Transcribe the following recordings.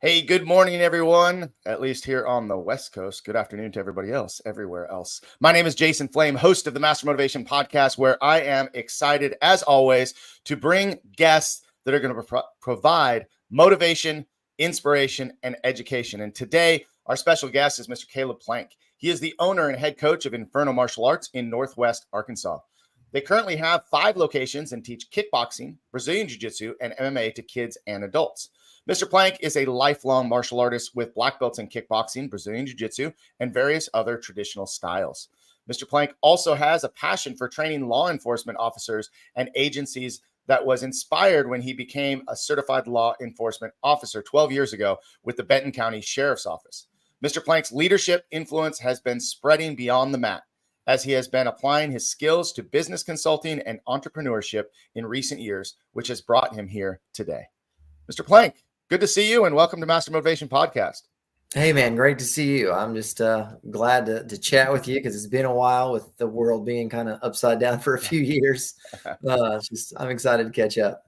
Hey, good morning, everyone. At least here on the West Coast. Good afternoon to everybody else, everywhere else. My name is Jason Flame, host of the Master Motivation Podcast, where I am excited, as always, to bring guests that are going to provide motivation, inspiration, and education. And today, our special guest is Mr. Kaleb Plank. He is the owner and head coach of Inferno Martial Arts in Northwest Arkansas. They currently have 5 locations and teach kickboxing, Brazilian Jiu Jitsu, and MMA to kids and adults. Mr. Plank is a lifelong martial artist with black belts in kickboxing, Brazilian Jiu Jitsu, and various other traditional styles. Mr. Plank also has a passion for training law enforcement officers and agencies that was inspired when he became a certified law enforcement officer 12 years ago with the Benton County Sheriffs Office. Mr. Plank's leadership influence has been spreading beyond the mat, as he has been applying his skills to business consulting and entrepreneurship in recent years, which has brought him here today. Mr. Plank, good to see you and welcome to Master Motivation Podcast. Hey, man, great to see you. I'm just glad to chat with you because it's been a while with the world being kind of upside down for a few years. I'm excited to catch up.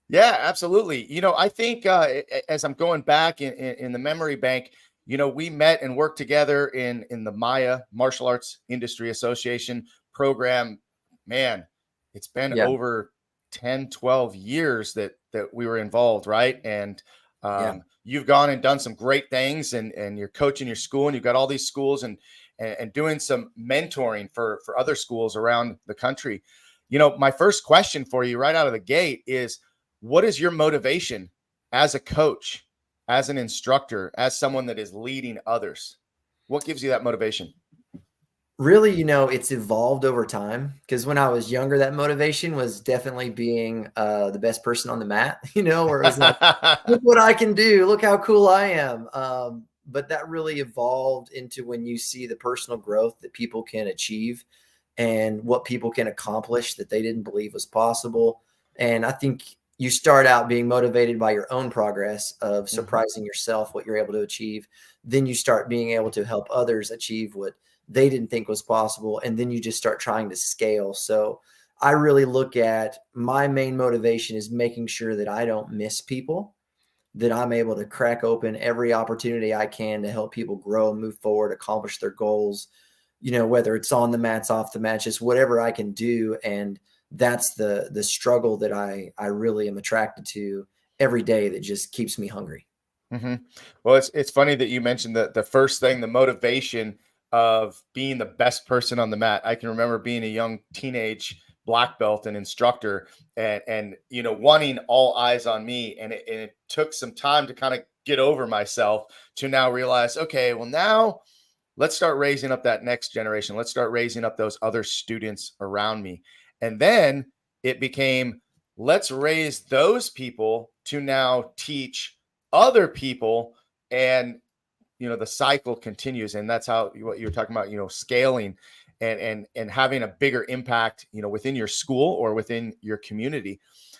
Yeah, absolutely. I think as I'm going back in the memory bank, we met and worked together in the Maya Martial Arts Industry Association program. Man, it's been over 10, 12 years that we were involved, right? And you've gone and done some great things, and you're coaching your school, and you've got all these schools and doing some mentoring for other schools around the country. My first question for you right out of the gate is, what is your motivation as a coach, as an instructor, as someone that is leading others? What gives you that motivation? Really, it's evolved over time, because when I was younger, that motivation was definitely being the best person on the mat, where it was like, look what I can do. Look how cool I am. But that really evolved into when you see the personal growth that people can achieve and what people can accomplish that they didn't believe was possible. And I think you start out being motivated by your own progress of surprising yourself, what you're able to achieve. Then you start being able to help others achieve what they didn't think was possible. And then you just start trying to scale. So I really look at my main motivation is making sure that I don't miss people, that I'm able to crack open every opportunity I can to help people grow, move forward, accomplish their goals, whether it's on the mats, off the mats, just whatever I can do. And that's the struggle that I really am attracted to every day, that just keeps me hungry. Mm-hmm. Well, it's funny that you mentioned the first thing, the motivation of being the best person on the mat. I can remember being a young teenage black belt and instructor and wanting all eyes on me. And it took some time to kind of get over myself to now realize, okay, well, now let's start raising up that next generation. Let's start raising up those other students around me. And then it became, let's raise those people to now teach other people. And the cycle continues, and that's how what you're talking about, scaling and having a bigger impact, within your school or within your community.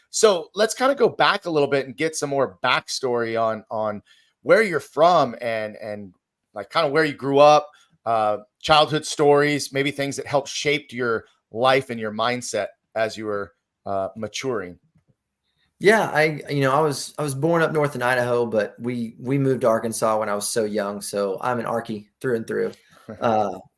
So let's kind of go back a little bit and get some more backstory on where you're from and like kind of where you grew up, childhood stories, maybe things that helped shape your life and your mindset as you were maturing. Yeah, I was born up north in Idaho, but we moved to Arkansas when I was so young. So I'm an Arkie through and through.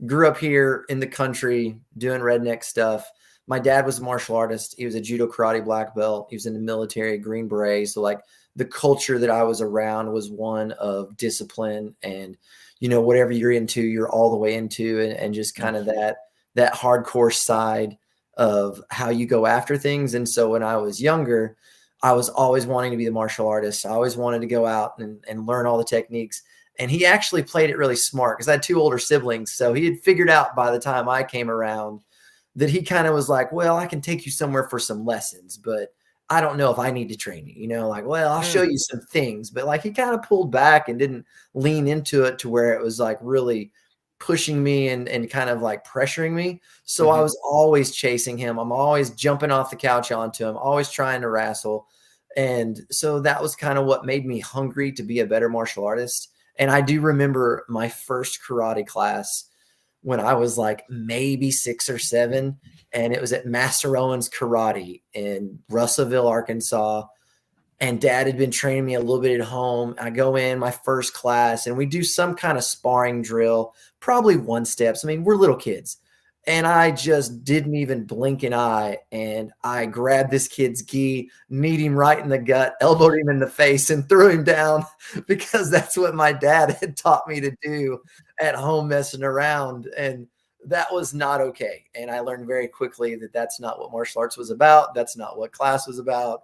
Grew up here in the country doing redneck stuff. My dad was a martial artist. He was a judo karate black belt. He was in the military, Green Beret. So like the culture that I was around was one of discipline and, whatever you're into, you're all the way into, and just kind of that hardcore side of how you go after things. And so when I was younger, I was always wanting to be the martial artist. I always wanted to go out and learn all the techniques. And he actually played it really smart because I had 2 older siblings. So he had figured out by the time I came around that he kind of was like, well, I can take you somewhere for some lessons, but I don't know if I need to train you, well, I'll show you some things. But like he kind of pulled back and didn't lean into it to where it was like really pushing me and kind of like pressuring me. So I was always chasing him. I'm always jumping off the couch onto him, always trying to wrestle. And so that was kind of what made me hungry to be a better martial artist. And I do remember my first karate class when I was like maybe 6 or 7. And it was at Master Owen's Karate in Russellville, Arkansas. and dad had been training me a little bit at home. I go in my first class and we do some kind of sparring drill, probably one steps. I mean, we're little kids. And I just didn't even blink an eye. And I grabbed this kid's gi, kneed him right in the gut, elbowed him in the face, and threw him down because that's what my dad had taught me to do at home messing around. And that was not okay. And I learned very quickly that that's not what martial arts was about. That's not what class was about.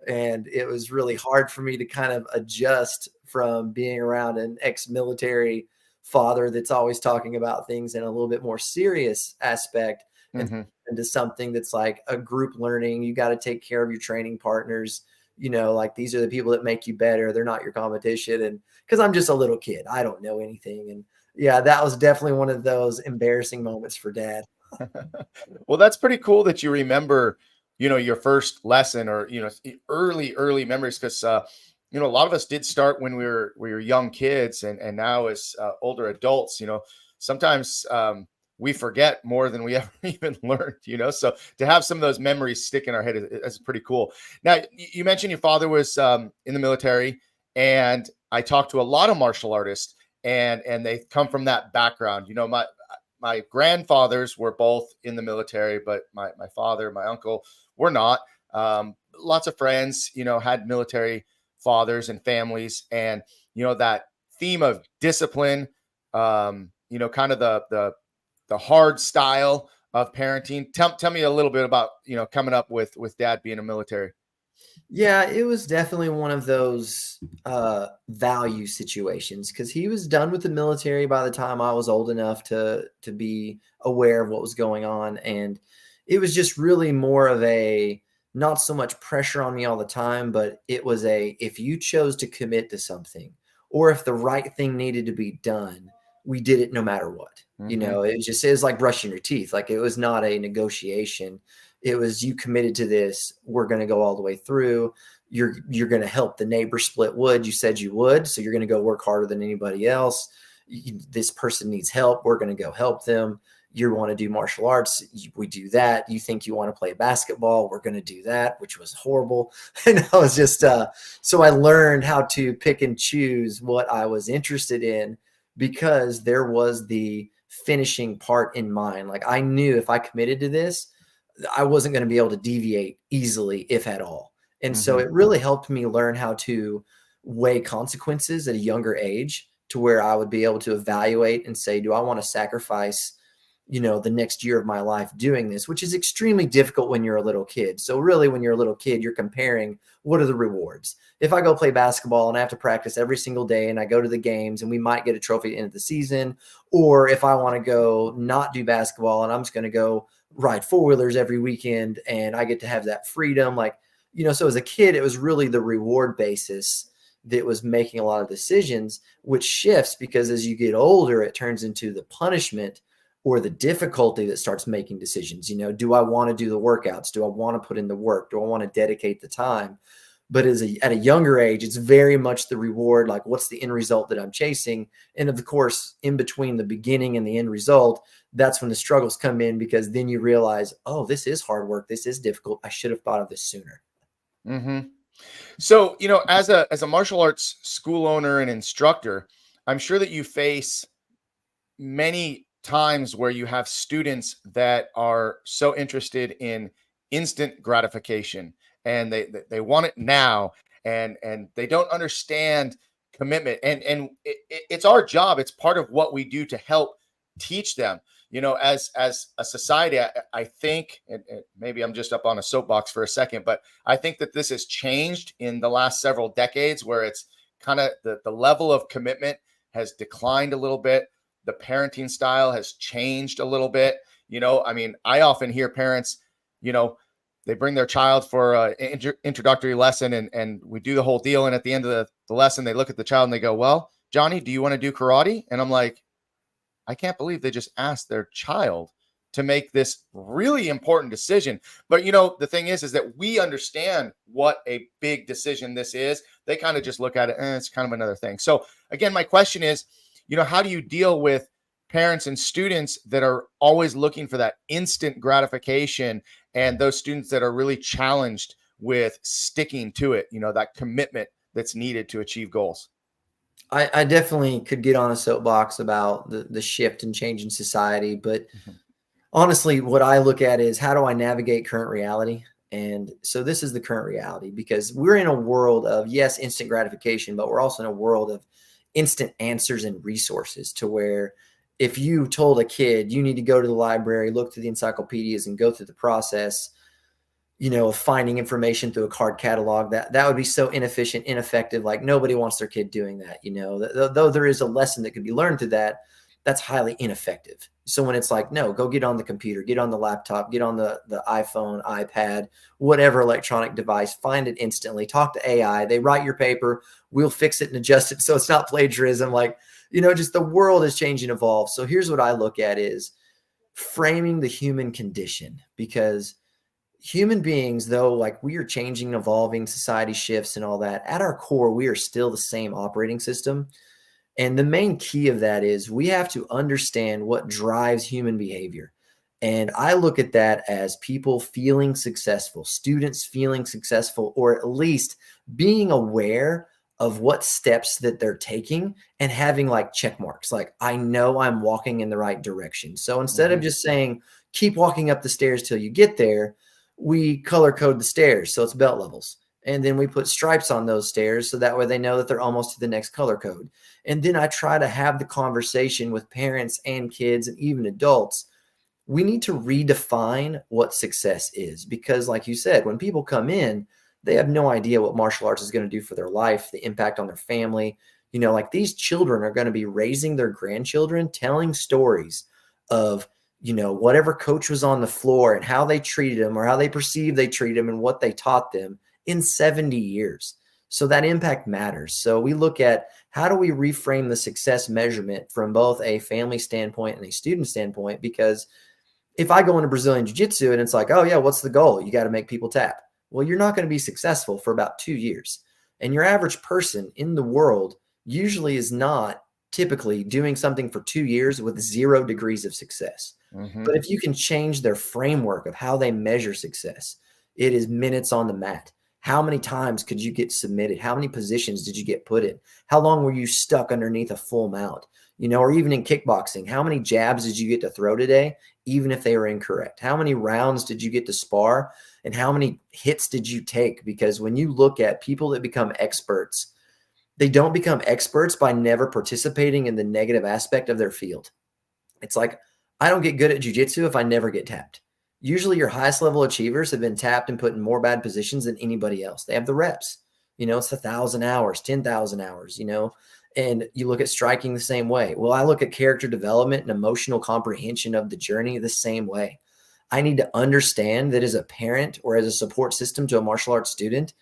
And it was really hard for me to kind of adjust from being around an ex-military father that's always talking about things in a little bit more serious aspect and into something that's like a group learning. You got to take care of your training partners. You know, like these are the people that make you better. They're not your competition. And because I'm just a little kid, I don't know anything. And yeah, that was definitely one of those embarrassing moments for dad. Well, that's pretty cool that you remember, your first lesson or, early memories. Cause, a lot of us did start when we were young kids and now as older adults, sometimes we forget more than we ever even learned, so to have some of those memories stick in our head is pretty cool. Now, you mentioned your father was in the military, and I talked to a lot of martial artists and they come from that background. My grandfathers were both in the military, but my father, my uncle were not. Lots of friends, had military fathers and families, and that theme of discipline, kind of the hard style of parenting. Tell me a little bit about coming up with dad being a military. Yeah, it was definitely one of those value situations because he was done with the military by the time I was old enough to be aware of what was going on. And it was just really more of a not so much pressure on me all the time, but it was if you chose to commit to something or if the right thing needed to be done, we did it no matter what. It was like brushing your teeth. Like it was not a negotiation. It was you committed to this. We're going to go all the way through. You're going to help the neighbor split wood. You said you would. So you're going to go work harder than anybody else. This person needs help. We're going to go help them. You want to do martial arts. We do that. You think you want to play basketball. We're going to do that, which was horrible. And I was just, so I learned how to pick and choose what I was interested in because there was the finishing part in mind. Like I knew if I committed to this, I wasn't going to be able to deviate easily, if at all. And so it really helped me learn how to weigh consequences at a younger age to where I would be able to evaluate and say, do I want to sacrifice, the next year of my life doing this, which is extremely difficult when you're a little kid. So really when you're a little kid, you're comparing what are the rewards? If I go play basketball and I have to practice every single day and I go to the games and we might get a trophy at the end of the season, or if I want to go not do basketball and I'm just going to go ride four-wheelers every weekend and I get to have that freedom. So as a kid, it was really the reward basis that was making a lot of decisions, which shifts because as you get older, it turns into the punishment or the difficulty that starts making decisions. Do I want to do the workouts? Do I want to put in the work? Do I want to dedicate the time? But at a younger age, it's very much the reward, like what's the end result that I'm chasing? And of course, in between the beginning and the end result, that's when the struggles come in because then you realize, oh, this is hard work. This is difficult. I should have thought of this sooner. So, as a martial arts school owner and instructor, I'm sure that you face many times where you have students that are so interested in instant gratification and they want it now and they don't understand commitment and it's our job. It's part of what we do to help teach them, as a society. I think, and maybe I'm just up on a soapbox for a second, but I think that this has changed in the last several decades where it's kind of the level of commitment has declined a little bit. The parenting style has changed a little bit. I often hear parents, they bring their child for an introductory lesson and we do the whole deal. And at the end of the lesson, they look at the child and they go, well, Johnny, do you want to do karate? And I'm like, I can't believe they just asked their child to make this really important decision. But, the thing is that we understand what a big decision this is. They kind of just look at it and it's kind of another thing. So again, my question is, how do you deal with parents and students that are always looking for that instant gratification and those students that are really challenged with sticking to it, that commitment that's needed to achieve goals? I definitely could get on a soapbox about the shift and change in society, but Mhm. honestly, what I look at is how do I navigate current reality? And so this is the current reality, because we're in a world of, yes, instant gratification, but we're also in a world of instant answers and resources, to where if you told a kid you need to go to the library, look through the encyclopedias and go through the process, of finding information through a card catalog, that would be so inefficient, ineffective. Like, nobody wants their kid doing that. Though there is a lesson that could be learned through that, that's highly ineffective. So when it's like, no, go get on the computer, get on the laptop, get on the iPhone, iPad, whatever electronic device, find it instantly, talk to AI, they write your paper, we'll fix it and adjust it so it's not plagiarism. Like, just the world is changing, evolve. So here's what I look at is framing the human condition, because human beings, though, like, we are changing, evolving, society shifts and all that, at our core, we are still the same operating system. And the main key of that is we have to understand what drives human behavior. And I look at that as people feeling successful, students feeling successful, or at least being aware of what steps that they're taking and having like check marks. Like, I know I'm walking in the right direction. So instead of Mhm. just saying, keep walking up the stairs till you get there, we color code the stairs. So it's belt levels. And then we put stripes on those stairs so that way they know that they're almost to the next color code. And then I try to have the conversation with parents and kids and even adults. We need to redefine what success is, because, like you said, when people come in, they have no idea what martial arts is going to do for their life, the impact on their family. Like, these children are going to be raising their grandchildren, telling stories of, whatever coach was on the floor and how they treated them, or how they perceived they treated them, and what they taught them in 70 years. So that impact matters. So we look at, how do we reframe the success measurement from both a family standpoint and a student standpoint? Because if I go into Brazilian Jiu-Jitsu and it's like, oh yeah, what's the goal? You got to make people tap. Well, you're not going to be successful for about 2 years. And your average person in the world usually is not typically doing something for 2 years with 0 degrees of success. Mhm. But if you can change their framework of how they measure success, it is minutes on the mat. How many times could you get submitted? How many positions did you get put in? How long were you stuck underneath a full mount? Or even in kickboxing, how many jabs did you get to throw today, even if they were incorrect? How many rounds did you get to spar? And how many hits did you take? Because when you look at people that become experts, they don't become experts by never participating in the negative aspect of their field. It's like, I don't get good at jujitsu if I never get tapped. Usually your highest level achievers have been tapped and put in more bad positions than anybody else. They have the reps. It's 1,000 hours, 10,000 hours, and you look at striking the same way. Well, I look at character development and emotional comprehension of the journey the same way. I need to understand that as a parent or as a support system to a martial arts student,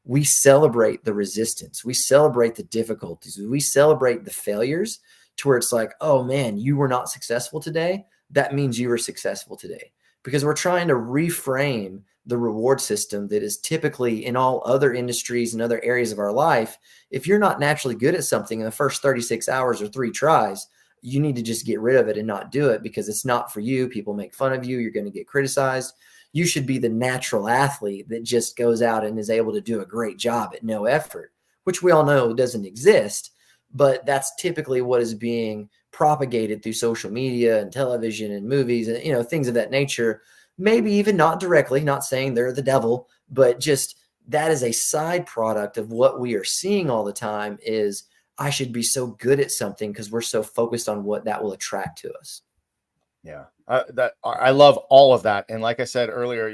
we celebrate the resistance. We celebrate the difficulties. We celebrate the failures, to where it's like, oh man, you were not successful today. That means you were successful today, because we're trying to reframe the reward system that is typically in all other industries and other areas of our life. If you're not naturally good at something in the first 36 hours or 3 tries, you need to just get rid of it and not do it, because it's not for you. People make fun of you. You're going to get criticized. You should be the natural athlete that just goes out and is able to do a great job at no effort, which we all know doesn't exist. But that's typically what is being propagated through social media and television and movies and, things of that nature. Maybe even not directly, not saying they're the devil, but just that is a side product of what we are seeing all the time is, I should be so good at something because we're so focused on what that will attract to us. Yeah, that I love all of that, and like I said earlier,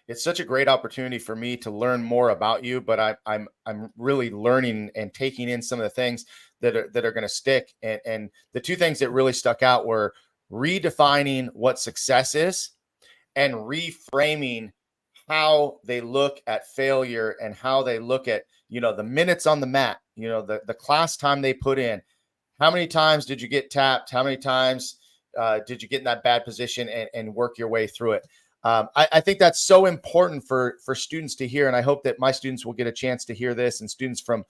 it's such a great opportunity for me to learn more about you. But I'm really learning and taking in some of the things that are going to stick. And the two things that really stuck out were redefining what success is and reframing how they look at failure and how they look at the minutes on the mat, the class time they put in. How many times did you get tapped? How many times did you get in that bad position and work your way through it? I think that's so important for students to hear. And I hope that my students will get a chance to hear this, and students from,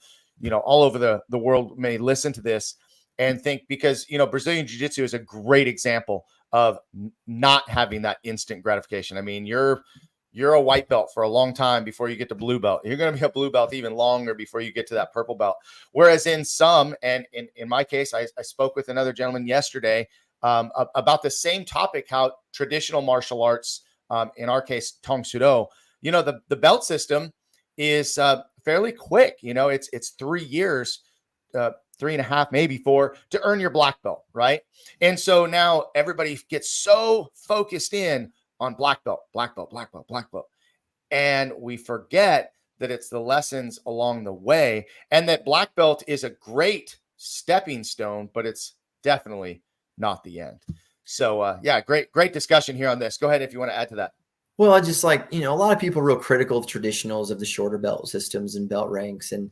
all over the world may listen to this and think, because, Brazilian Jiu-Jitsu is a great example of not having that instant gratification. I mean, you're you're a white belt for a long time before you get to blue belt. You're going to be a blue belt even longer before you get to that purple belt. Whereas in some, and in my case, I spoke with another gentleman yesterday about the same topic, how traditional martial arts, in our case, Tong Sudo, the belt system is fairly quick. It's 3 years, 3.5, maybe 4 to earn your black belt, right? And so now everybody gets so focused in on black belt, black belt, black belt, black belt. And we forget that it's the lessons along the way, and that black belt is a great stepping stone, but it's definitely not the end. So yeah, great discussion here on this. Go ahead if you want to add to that. Well, I just like, a lot of people are real critical of traditionals of the shorter belt systems and belt ranks. And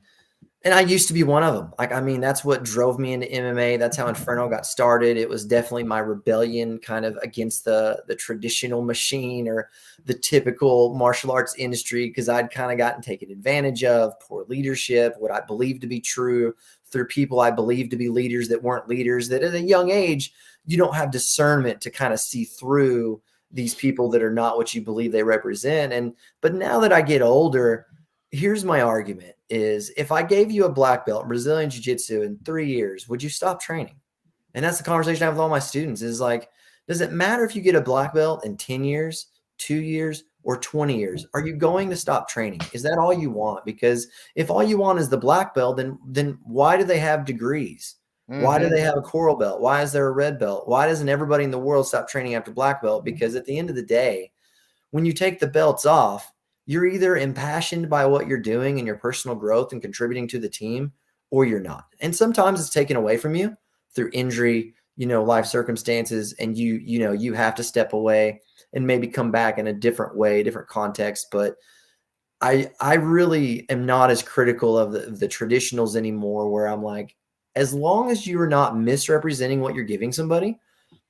I used to be one of them. Like, I mean, that's what drove me into MMA. That's how Inferno got started. It was definitely my rebellion kind of against the traditional machine or the typical martial arts industry, because I'd kind of gotten taken advantage of, poor leadership, what I believed to be true through people I believed to be leaders that weren't leaders, that at a young age, you don't have discernment to kind of see through these people that are not what you believe they represent. But now that I get older, here's my argument is, if I gave you a black belt in Brazilian Jiu-Jitsu in 3 years, would you stop training? And that's the conversation I have with all my students is like, does it matter if you get a black belt in 10 years, 2 years, or 20 years? Are you going to stop training? Is that all you want? Because if all you want is the black belt, then why do they have degrees? Why do they have a coral belt? Why is there a red belt? Why doesn't everybody in the world stop training after black belt? Because at the end of the day, when you take the belts off, you're either impassioned by what you're doing and your personal growth and contributing to the team, or you're not. And sometimes it's taken away from you through injury, life circumstances, and you have to step away and maybe come back in a different way, different context. But I really am not as critical of the traditionals anymore, where I'm like, as long as you are not misrepresenting what you're giving somebody,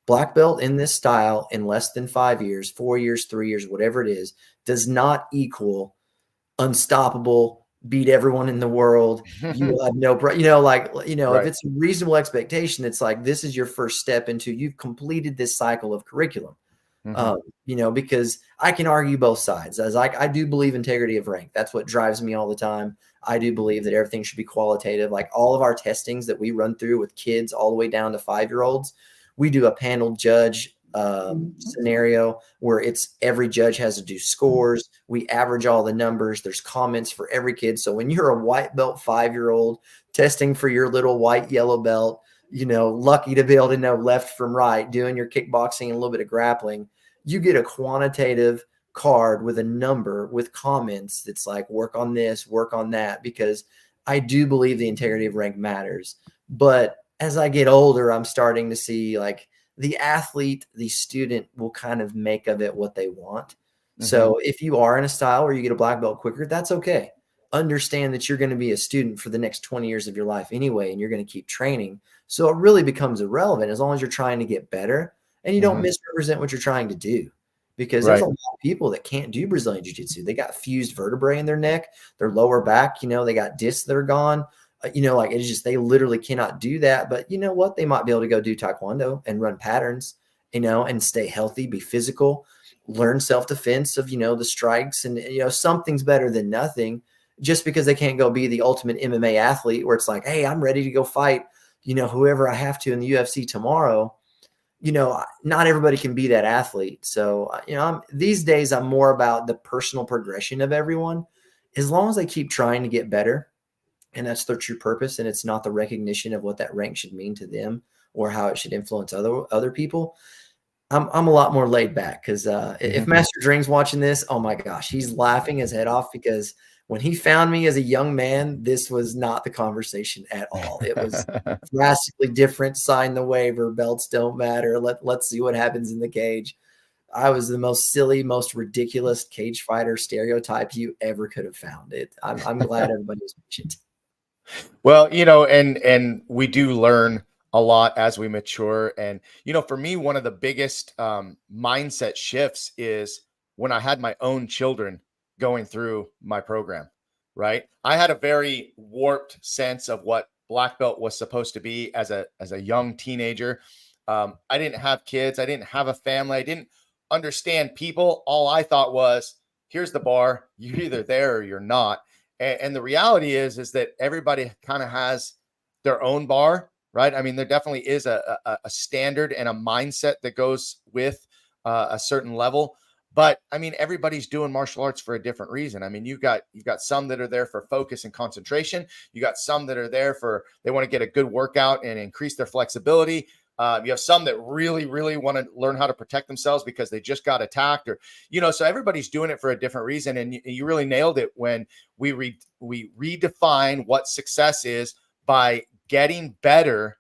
black belt in this style in less than 5 years, 4 years, 3 years, whatever it is, does not equal unstoppable, beat everyone in the world. You will have no, right. If it's a reasonable expectation, it's like, this is your first step into, you've completed this cycle of curriculum. Because I can argue both sides. As I do believe integrity of rank. That's what drives me all the time. I do believe that everything should be qualitative. Like all of our testings that we run through with kids all the way down to 5-year-olds, we do a panel judge scenario where it's every judge has to do scores. We average all the numbers. There's comments for every kid. So when you're a white belt 5-year-old testing for your little white yellow belt, lucky to be able to know left from right, doing your kickboxing and a little bit of grappling, you get a quantitative card with a number with comments that's like, work on this, work on that, because I do believe the integrity of rank matters. But as I get older, I'm starting to see like the athlete, the student will kind of make of it what they want. So if you are in a style where you get a black belt quicker, that's okay. Understand that you're going to be a student for the next 20 years of your life anyway, and you're going to keep training. So it really becomes irrelevant as long as you're trying to get better and you don't misrepresent what you're trying to do. Because there's a lot of people that can't do Brazilian Jiu-Jitsu. They got fused vertebrae in their neck, their lower back, they got discs that are gone. It's just, they literally cannot do that. But you know what? They might be able to go do Taekwondo and run patterns, and stay healthy, be physical, learn self-defense of, the strikes, and, something's better than nothing. Just because they can't go be the ultimate MMA athlete where it's like, hey, I'm ready to go fight, whoever I have to in the UFC tomorrow. Not everybody can be that athlete. So, these days I'm more about the personal progression of everyone. As long as they keep trying to get better, and that's their true purpose, and it's not the recognition of what that rank should mean to them or how it should influence other people, I'm a lot more laid back. Because if Master Dream's watching this, oh my gosh, he's laughing his head off, because when he found me as a young man, this was not the conversation at all. It was drastically different. Sign the waiver. Belts don't matter. Let's see what happens in the cage. I was the most silly, most ridiculous cage fighter stereotype you ever could have found. I'm glad everybody was patient. Well, and we do learn a lot as we mature. And, for me, one of the biggest mindset shifts is when I had my own children going through my program, right? I had a very warped sense of what black belt was supposed to be as a young teenager. I didn't have kids. I didn't have a family. I didn't understand people. All I thought was, here's the bar. You're either there or you're not. And the reality is that everybody kind of has their own bar, right? I mean, there definitely is a standard and a mindset that goes with a certain level. But I mean, everybody's doing martial arts for a different reason. I mean, you've got some that are there for focus and concentration. You got some that are there for they want to get a good workout and increase their flexibility. You have some that really, really want to learn how to protect themselves because they just got attacked, or so everybody's doing it for a different reason. And you really nailed it when we redefine what success is by getting better.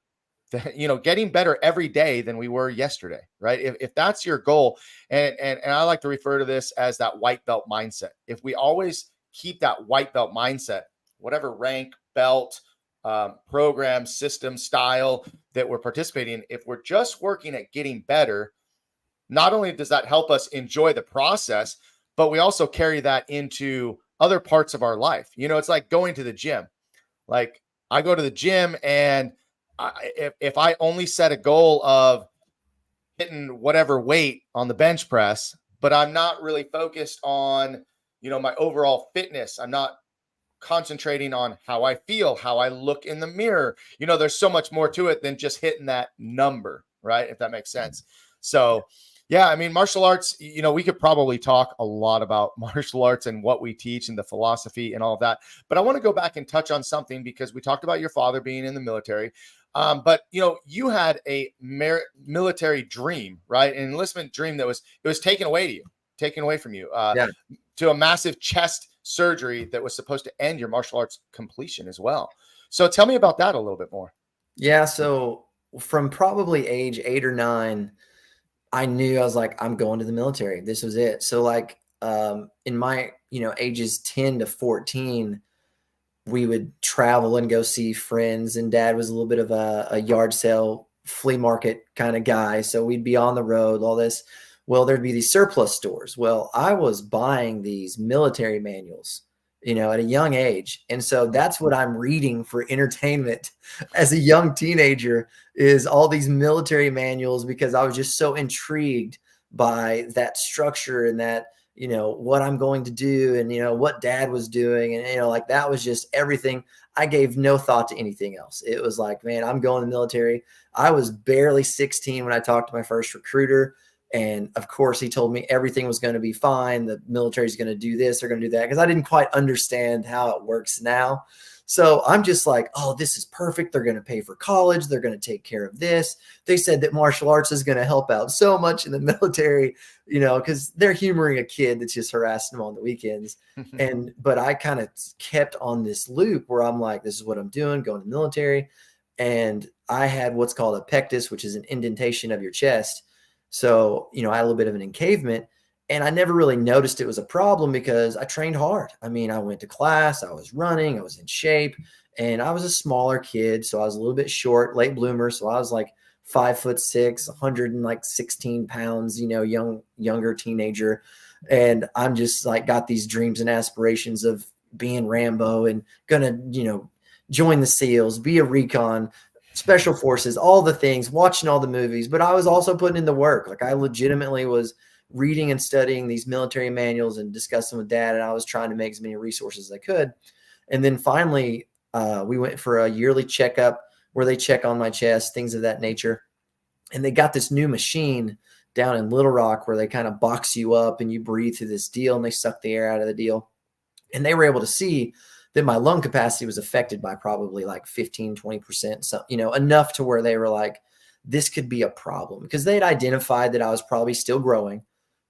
Getting better every day than we were yesterday, right? If that's your goal, and I like to refer to this as that white belt mindset. If we always keep that white belt mindset, whatever rank, belt, program, system, style that we're participating in, if we're just working at getting better, not only does that help us enjoy the process, but we also carry that into other parts of our life. It's like going to the gym. Like I go to the gym, and if I only set a goal of hitting whatever weight on the bench press, but I'm not really focused on, my overall fitness, I'm not concentrating on how I feel, how I look in the mirror. There's so much more to it than just hitting that number, right? If that makes sense. So, yeah, I mean, martial arts, we could probably talk a lot about martial arts and what we teach and the philosophy and all of that. But I want to go back and touch on something because we talked about your father being in the military. But you had a military dream, right? An enlistment dream that was taken away from you, to a massive chest surgery that was supposed to end your martial arts completion as well. So tell me about that a little bit more. Yeah. So from probably age 8 or 9, I knew I was like, I'm going to the military. This was it. So like, in my, ages 10 to 14, we would travel and go see friends, and dad was a little bit of a yard sale flea market kind of guy. So we'd be on the road, all this. Well, there'd be these surplus stores. Well, I was buying these military manuals, at a young age. And so that's what I'm reading for entertainment as a young teenager, is all these military manuals, because I was just so intrigued by that structure and that, what I'm going to do and, what dad was doing. And, like, that was just everything. I gave no thought to anything else. It was like, man, I'm going to the military. I was barely 16 when I talked to my first recruiter. And of course, he told me everything was going to be fine. The military is going to do this, they're going to do that, because I didn't quite understand how it works now. So I'm just like, oh, this is perfect. They're going to pay for college. They're going to take care of this. They said that martial arts is going to help out so much in the military, because they're humoring a kid that's just harassing them on the weekends. But I kind of kept on this loop where I'm like, this is what I'm doing, going to the military. And I had what's called a pectus, which is an indentation of your chest. So, I had a little bit of an encavement, and I never really noticed it was a problem because I trained hard. I mean, I went to class, I was running, I was in shape, and I was a smaller kid. So I was a little bit short, late bloomer. So I was like 5'6", 116 pounds, younger teenager. And I'm just like, got these dreams and aspirations of being Rambo and gonna, join the SEALs, be a recon, special forces, all the things, watching all the movies. But I was also putting in the work. Like, I legitimately was reading and studying these military manuals and discussing with dad. And I was trying to make as many resources as I could. And then finally, we went for a yearly checkup where they check on my chest, things of that nature. And they got this new machine down in Little Rock where they kind of box you up and you breathe through this deal, and they suck the air out of the deal. And they were able to see that my lung capacity was affected by probably like 15, 20%, so, enough to where they were like, this could be a problem, because they had identified that I was probably still growing,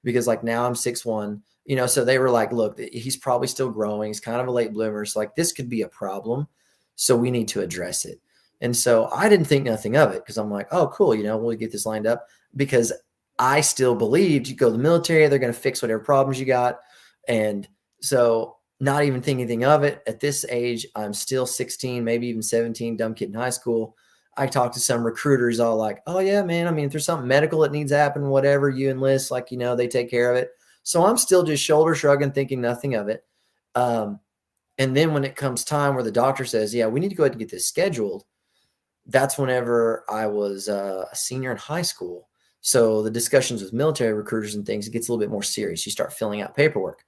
because like now I'm 6'1", so they were like, look, he's probably still growing. He's kind of a late bloomer. So like, this could be a problem. So we need to address it. And so I didn't think nothing of it, because I'm like, oh, cool. We'll get this lined up, because I still believed you go to the military, they're going to fix whatever problems you got. And so, not even thinking anything of it. At this age, I'm still 16, maybe even 17, dumb kid in high school. I talked to some recruiters all like, oh yeah, man. I mean, if there's something medical that needs to happen, whatever, you enlist, like, they take care of it. So I'm still just shoulder shrugging, thinking nothing of it. And then when it comes time where the doctor says, yeah, we need to go ahead and get this scheduled, that's whenever I was a senior in high school. So the discussions with military recruiters and things, it gets a little bit more serious. You start filling out paperwork.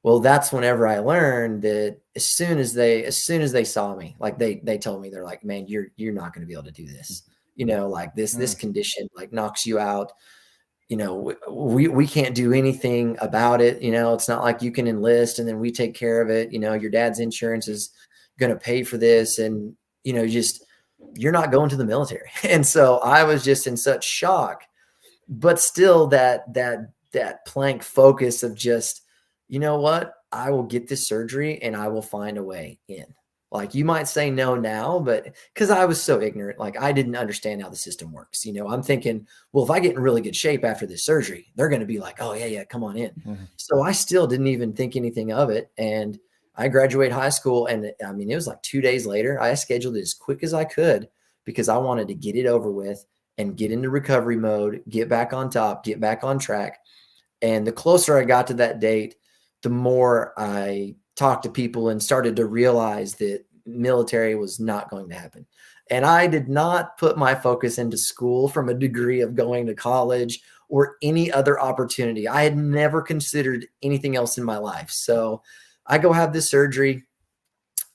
Well, that's whenever I learned that as soon as they saw me, like they told me, they're like, man, you're not going to be able to do this. Like this condition like knocks you out. We can't do anything about it. It's not like you can enlist and then we take care of it. Your dad's insurance is going to pay for this. And, you're not going to the military. And so I was just in such shock, but still that plank focus of just, you know what, I will get this surgery and I will find a way in. Like, you might say no now, but because I was so ignorant, like I didn't understand how the system works. I'm thinking, well, if I get in really good shape after this surgery, they're going to be like, oh yeah, come on in. So I still didn't even think anything of it. And I graduated high school, and I mean, it was like 2 days later. I scheduled it as quick as I could because I wanted to get it over with and get into recovery mode, get back on top, get back on track. And the closer I got to that date, the more I talked to people and started to realize that military was not going to happen. And I did not put my focus into school from a degree of going to college or any other opportunity. I had never considered anything else in my life. So I go have this surgery.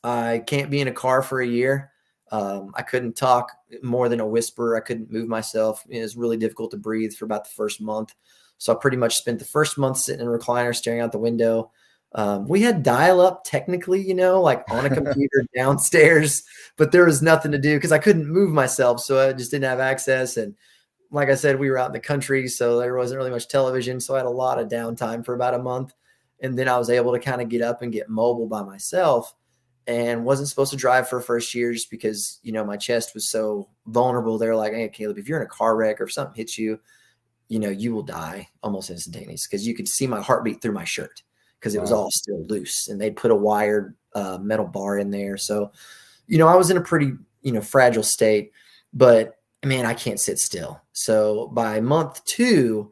I can't be in a car for a year. I couldn't talk more than a whisper. I couldn't move myself. It was really difficult to breathe for about the first month. So I pretty much spent the first month sitting in a recliner, staring out the window. We had dial up technically, like on a computer downstairs, but there was nothing to do because I couldn't move myself. So I just didn't have access. And like I said, we were out in the country, so there wasn't really much television. So I had a lot of downtime for about a month. And then I was able to kind of get up and get mobile by myself, and wasn't supposed to drive for first year just because, my chest was so vulnerable. They're like, hey, Kaleb, if you're in a car wreck or if something hits you, you will die almost instantaneous, because you could see my heartbeat through my shirt because it was all still loose, and they put a wired metal bar in there. So, I was in a pretty, fragile state, but man, I can't sit still. So by month 2,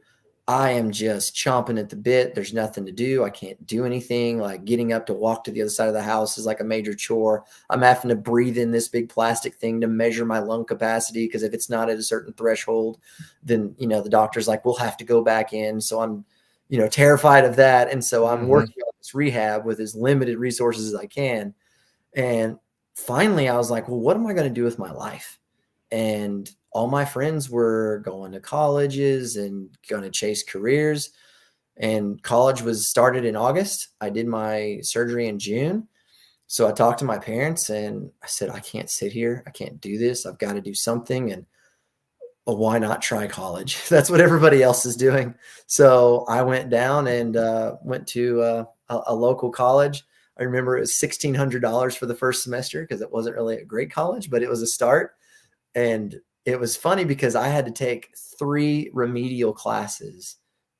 I am just chomping at the bit. There's nothing to do. I can't do anything. Like, getting up to walk to the other side of the house is like a major chore. I'm having to breathe in this big plastic thing to measure my lung capacity, because if it's not at a certain threshold, then, the doctor's like, we'll have to go back in. So I'm, terrified of that. And so I'm working on this rehab with as limited resources as I can. And finally I was like, well, what am I going to do with my life? And all my friends were going to colleges and going to chase careers. And college was started in August. I did my surgery in June. So I talked to my parents and I said, I can't sit here. I can't do this. I've got to do something. And well, why not try college? That's what everybody else is doing. So I went down and went to a local college. I remember it was $1,600 for the first semester because it wasn't really a great college, but it was a start. And it was funny because I had to take 3 remedial classes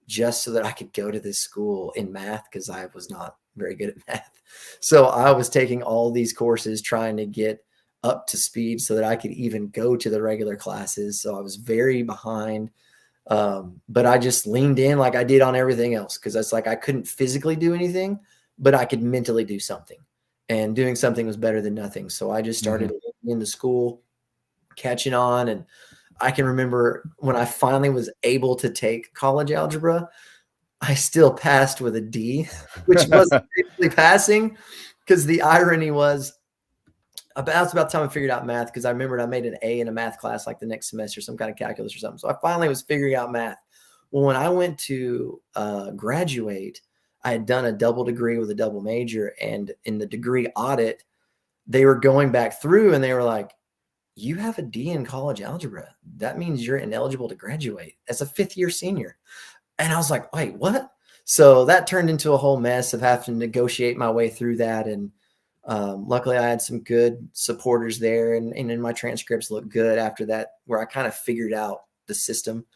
just so that I could go to this school in math, because I was not very good at math. So I was taking all these courses trying to get up to speed so that I could even go to the regular classes. So I was very behind. But I just leaned in like I did on everything else, because it's like I couldn't physically do anything, but I could mentally do something. And doing something was better than nothing. So I just started into school, catching on. And I can remember when I finally was able to take college algebra, I still passed with a D, which wasn't basically passing, because the irony was about the time I figured out math, because I remembered I made an A in a math class like the next semester, some kind of calculus or something. So I finally was figuring out math. Well, when I went to graduate, I had done a double degree with a double major, and in the degree audit, they were going back through and they were like, you have a D in college algebra. That means you're ineligible to graduate as a 5th-year senior. And I was like, wait, what? So that turned into a whole mess of having to negotiate my way through that. And luckily I had some good supporters there, and in my transcripts looked good after that, where I kind of figured out the system.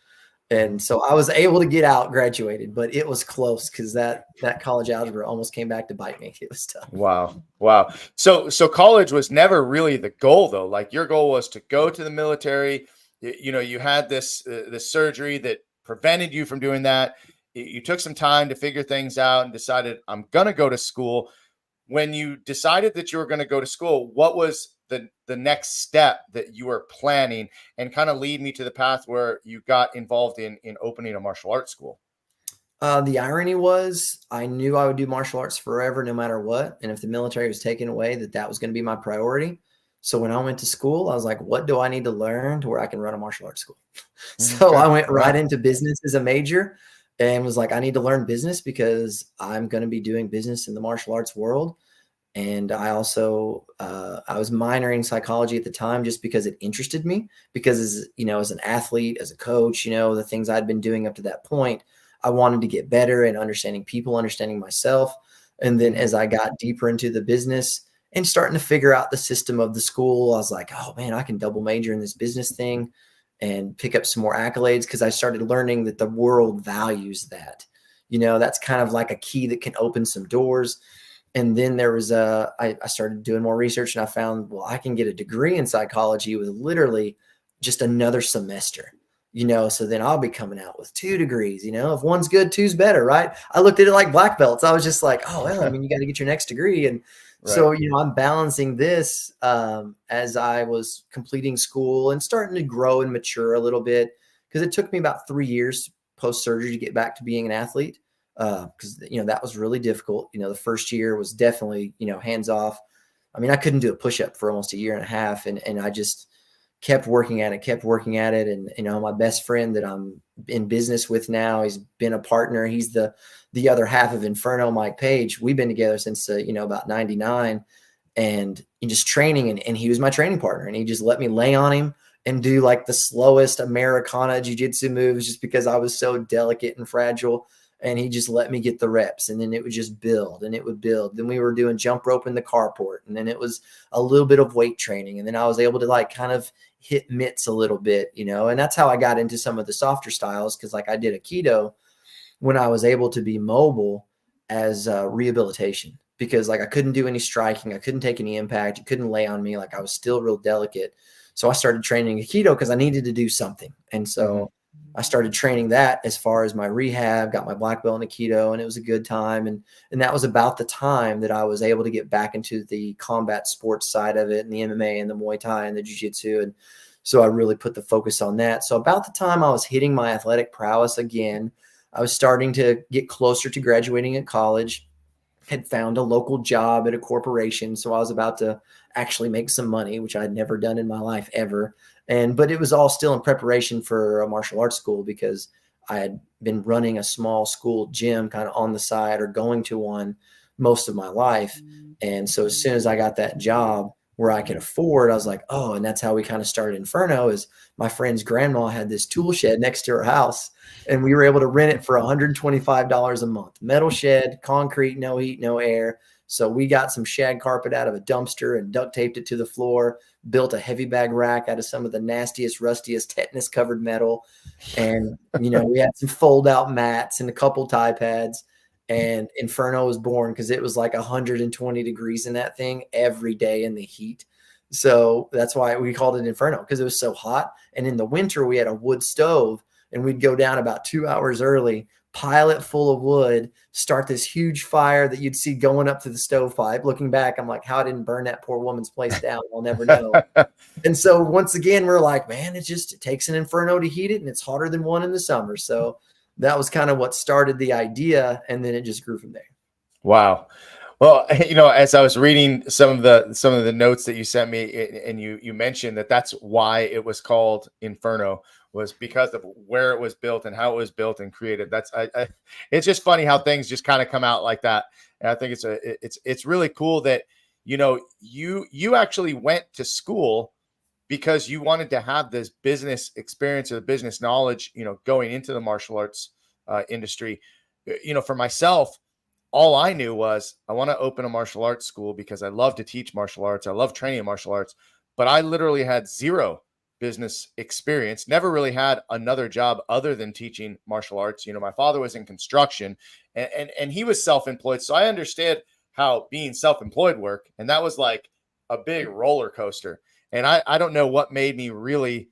And so I was able to get out, graduated, but it was close because that college algebra almost came back to bite me. It was tough. Wow. So college was never really the goal, though. Like, your goal was to go to the military. You had this surgery that prevented you from doing that. You took some time to figure things out and decided, I'm going to go to school. When you decided that you were going to go to school, what was the next step that you were planning, and kind of lead me to the path where you got involved in opening a martial arts school? The irony was I knew I would do martial arts forever, no matter what. And if the military was taken away, that was going to be my priority. So when I went to school, I was like, what do I need to learn to where I can run a martial arts school? So Okay. I went right Wow. into business as a major and was like, I need to learn business because I'm going to be doing business in the martial arts world. And I also, I was minoring psychology at the time just because it interested me, because as an athlete, as a coach, the things I'd been doing up to that point, I wanted to get better and understanding people, understanding myself. And then as I got deeper into the business and starting to figure out the system of the school, I was like, oh man, I can double major in this business thing and pick up some more accolades, because I started learning that the world values that. That's kind of like a key that can open some doors. And then there was I started doing more research, and I found, well, I can get a degree in psychology with literally just another semester, so then I'll be coming out with 2 degrees. If one's good, two's better, right? I looked at it like black belts. I was just like, oh, well, I mean, you got to get your next degree. And Right. so, I'm balancing this as I was completing school and starting to grow and mature a little bit, because it took me about 3 years post-surgery to get back to being an athlete, because that was really difficult. The first year was definitely hands off. I mean, I couldn't do a push-up for almost a year and a half, and I just kept working at it. And my best friend that I'm in business with now, he's been a partner. He's the other half of Inferno, Mike Page. We've been together since about 99, and just training, and he was my training partner, and he just let me lay on him and do like the slowest Americana jiu-jitsu moves, just because I was so delicate and fragile. And he just let me get the reps, and then it would just build and it would build. Then we were doing jump rope in the carport, and then it was a little bit of weight training. And then I was able to like kind of hit mitts a little bit, and that's how I got into some of the softer styles. Cause like I did Aikido when I was able to be mobile as rehabilitation, because like I couldn't do any striking. I couldn't take any impact. You couldn't lay on me. Like I was still real delicate. So I started training Aikido because I needed to do something. And so I started training that as far as my rehab, got my black belt in Aikido, and it was a good time. And that was about the time that I was able to get back into the combat sports side of it, and the MMA and the Muay Thai and the Jiu Jitsu. And so I really put the focus on that. So about the time I was hitting my athletic prowess again, I was starting to get closer to graduating at college, had found a local job at a corporation. So I was about to actually make some money, which I'd never done in my life ever. But it was all still in preparation for a martial arts school, because I had been running a small school gym kind of on the side, or going to one, most of my life. And so as soon as I got that job where I could afford, I was like, oh, and that's how we kind of started Inferno. Is my friend's grandma had this tool shed next to her house, and we were able to rent it for $125 a month. Metal shed, concrete, no heat, no air. So we got some shag carpet out of a dumpster and duct taped it to the floor, built a heavy bag rack out of some of the nastiest, rustiest, tetanus covered metal. And, we had some fold out mats and a couple tie pads. And Inferno was born because it was like 120 degrees in that thing every day in the heat. So that's why we called it Inferno, because it was so hot. And in the winter, we had a wood stove, and we'd go down about 2 hours early, pile it full of wood, start this huge fire that you'd see going up to the stovepipe. Looking back, I'm like, how I didn't burn that poor woman's place down, I'll never know. And so once again, we're like, man, it takes an Inferno to heat it, and it's hotter than one in the summer. So that was kind of what started the idea, and then it just grew from there. Wow. Well, as I was reading some of the notes that you sent me, and you mentioned that's why it was called Inferno, was because of where it was built and how it was built and created. It's just funny how things just kind of come out like that. And I think it's really cool that you actually went to school because you wanted to have this business experience or the business knowledge, going into the martial arts industry. For myself, all I knew was I want to open a martial arts school because I love to teach martial arts. I love training in martial arts, but I literally had zero business experience, never really had another job other than teaching martial arts. My father was in construction, and he was self-employed. So I understood how being self-employed worked. And that was like a big roller coaster. And I don't know what made me really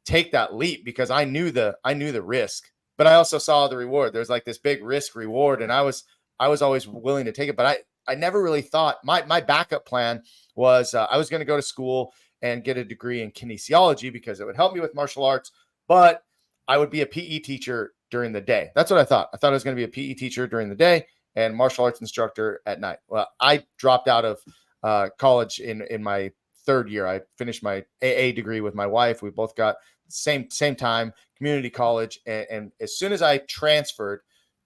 take that leap, because I knew the risk, but I also saw the reward. There's like this big risk reward. And I was always willing to take it, but I never really thought my backup plan was I was going to go to school and get a degree in kinesiology because it would help me with martial arts. But I would be a PE teacher during the day. That's what I thought. I thought I was going to be a PE teacher during the day and martial arts instructor at night. Well, I dropped out of college in my third year. I finished my AA degree with my wife. We both got same time, community college, and as soon as I transferred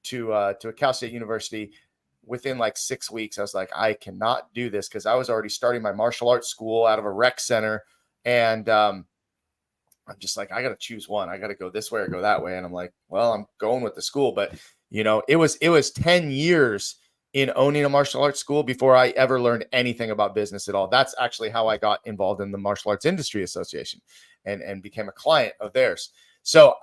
to a Cal State University, within like 6 weeks, I was like, I cannot do this, because I was already starting my martial arts school out of a rec center, and I'm just like, I got to choose one. I got to go this way or go that way. And I'm like, well, I'm going with the school. But, it was 10 years in owning a martial arts school before I ever learned anything about business at all. That's actually how I got involved in the Martial Arts Industry Association and became a client of theirs. So,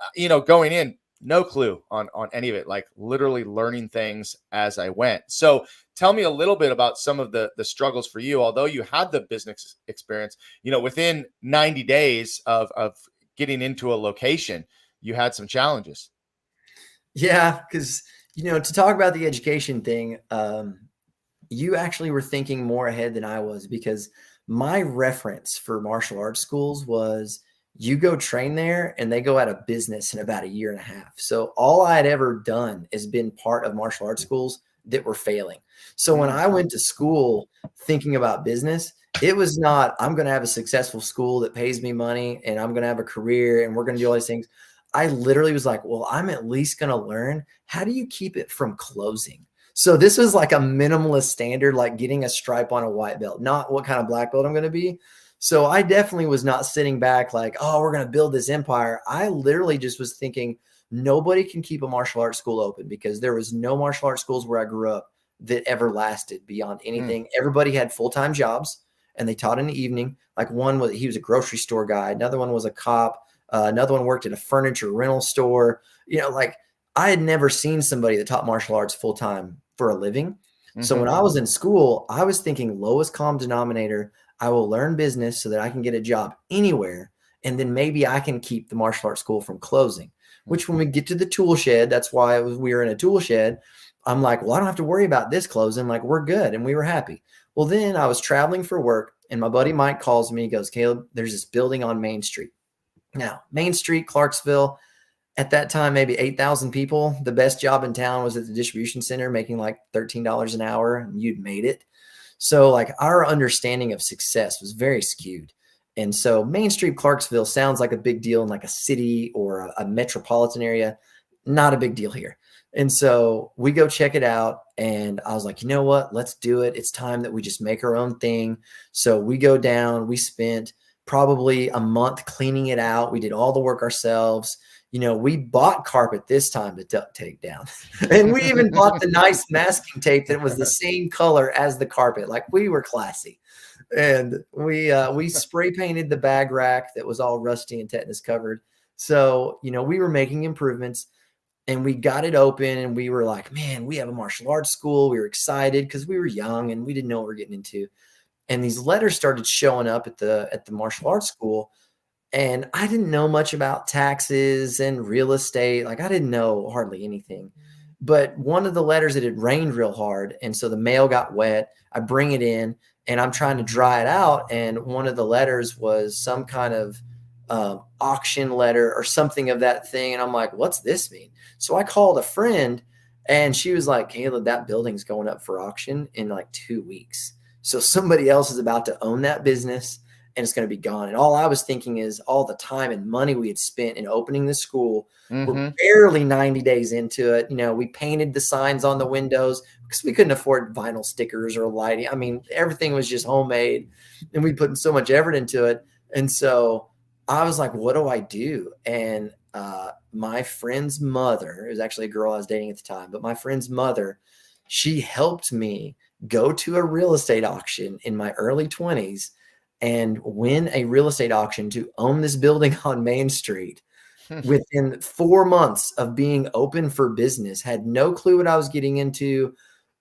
going in, no clue on any of it, like literally learning things as I went. So tell me a little bit about some of the struggles for you. Although you had the business experience, within 90 days of getting into a location, you had some challenges. Yeah, because to talk about the education thing, you actually were thinking more ahead than I was, because my reference for martial arts schools was you go train there and they go out of business in about a year and a half. So all I had ever done is been part of martial arts schools that were failing. So when I went to school thinking about business, it was not, I'm going to have a successful school that pays me money and I'm going to have a career and we're going to do all these things. I literally was like, well, I'm at least going to learn, how do you keep it from closing? So this was like a minimalist standard, like getting a stripe on a white belt, not what kind of black belt I'm going to be. So I definitely was not sitting back like, oh, we're going to build this empire. I literally just was thinking nobody can keep a martial arts school open, because there was no martial arts schools where I grew up that ever lasted beyond anything. Everybody had full-time jobs and they taught in the evening. Like he was a grocery store guy. Another one was a cop. Another one worked at a furniture rental store. Like I had never seen somebody that taught martial arts full-time for a living. So when I was in school, I was thinking lowest common denominator, I will learn business so that I can get a job anywhere. And then maybe I can keep the martial arts school from closing, which when we get to the tool shed, that's why we were in a tool shed. I'm like, well, I don't have to worry about this closing. Like we're good. And we were happy. Well, then I was traveling for work and my buddy Mike calls me, he goes, Caleb, there's this building on Main Street. Now, Main Street, Clarksville, at that time, maybe 8,000 people. The best job in town was at the distribution center, making like $13 an hour, and you'd made it. So like our understanding of success was very skewed. And so Main Street, Clarksville sounds like a big deal in like a city or a metropolitan area. Not a big deal here. And so we go check it out. And I was like, you know what? Let's do it. It's time that we just make our own thing. So we go down. We spent probably a month cleaning it out. We did all the work ourselves. We bought carpet this time to duct tape down. And we even bought the nice masking tape that was the same color as the carpet. Like we were classy. And we spray painted the bag rack that was all rusty and tetanus covered. So, we were making improvements and we got it open and we were like, man, we have a martial arts school. We were excited because we were young and we didn't know what we were getting into. And these letters started showing up at the martial arts school. And I didn't know much about taxes and real estate. Like I didn't know hardly anything. But one of the letters, it had rained real hard. And so the mail got wet. I bring it in and I'm trying to dry it out. And one of the letters was some kind of auction letter or something of that thing. And I'm like, what's this mean? So I called a friend and she was like, Caleb, that building's going up for auction in like 2 weeks. So somebody else is about to own that business and it's going to be gone. And all I was thinking is all the time and money we had spent in opening the school. We're barely 90 days into it. We painted the signs on the windows because we couldn't afford vinyl stickers or lighting. I mean, everything was just homemade and we put so much effort into it. And so I was like, what do I do? And my friend's mother, it was actually a girl I was dating at the time, but my friend's mother, she helped me go to a real estate auction in my early 20s and win a real estate auction to own this building on Main Street within 4 months of being open for business. Had no clue what I was getting into,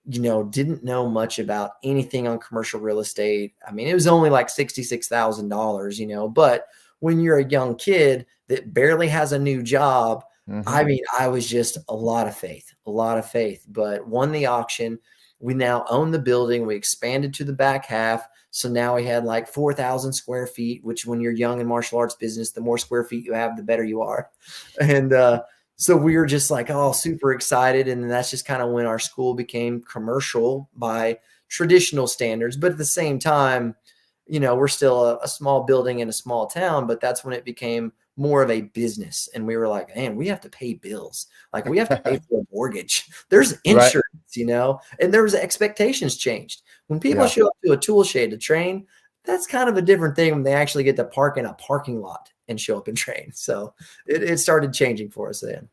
didn't know much about anything on commercial real estate. I mean, it was only like $66,000, but when you're a young kid that barely has a new job, I mean, I was just a lot of faith, but won the auction. We now own the building. We expanded to the back half. So now we had like 4,000 square feet, which when you're young in martial arts business, the more square feet you have, the better you are. And so we were just like, oh, super excited. And that's just kind of when our school became commercial by traditional standards. But at the same time, we're still a small building in a small town, but that's when it became more of a business. And we were like, man, we have to pay bills. Like we have to pay for a mortgage. There's insurance, and there was expectations changed. When people show up to a tool shed to train, that's kind of a different thing when they actually get to park in a parking lot and show up and train. So it started changing for us then.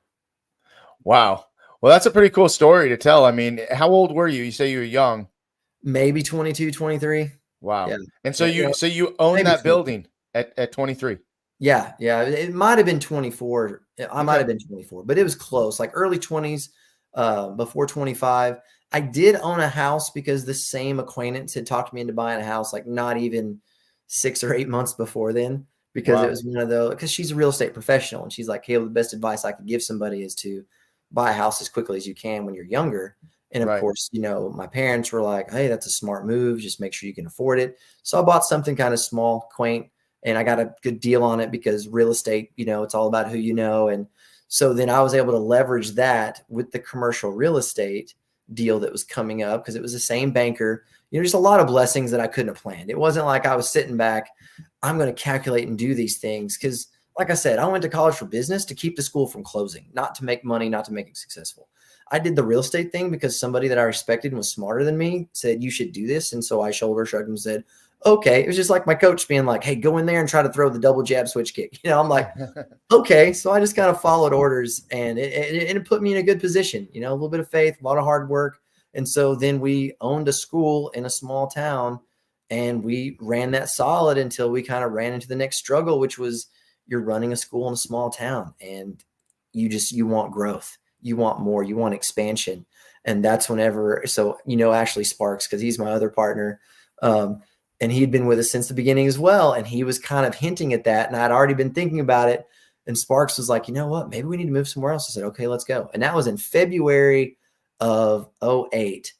Wow. Well, that's a pretty cool story to tell. I mean, how old were you? You say you were young. Maybe 22, 23. Wow. Yeah. And so you own that building at 23. Yeah. Yeah. It might've been 24. I might've been 24, but it was close, like early 20s, before 25. I did own a house because the same acquaintance had talked me into buying a house, like not even 6 or 8 months before then, because it was one of those, because she's a real estate professional. And she's like, Caleb, the best advice I could give somebody is to buy a house as quickly as you can when you're younger. And of course, my parents were like, hey, that's a smart move. Just make sure you can afford it. So I bought something kind of small, quaint, and I got a good deal on it because real estate, it's all about who you know. And so then I was able to leverage that with the commercial real estate deal that was coming up because it was the same banker. Just a lot of blessings that I couldn't have planned. It wasn't like I was sitting back, I'm going to calculate and do these things because, like I said, I went to college for business to keep the school from closing, not to make money, not to make it successful. I did the real estate thing because somebody that I respected and was smarter than me said, you should do this. And so I shoulder shrugged and said, okay. It was just like my coach being like, hey, go in there and try to throw the double jab switch kick. I'm like, okay. So I just kind of followed orders and it put me in a good position, a little bit of faith, a lot of hard work. And so then we owned a school in a small town and we ran that solid until we kind of ran into the next struggle, which was you're running a school in a small town and you want growth. You want more, you want expansion. And that's whenever, Ashley Sparks, because he's my other partner. And he'd been with us since the beginning as well. And he was kind of hinting at that. And I'd already been thinking about it. And Sparks was like, you know what, maybe we need to move somewhere else. I said, okay, let's go. And that was in February of 2008.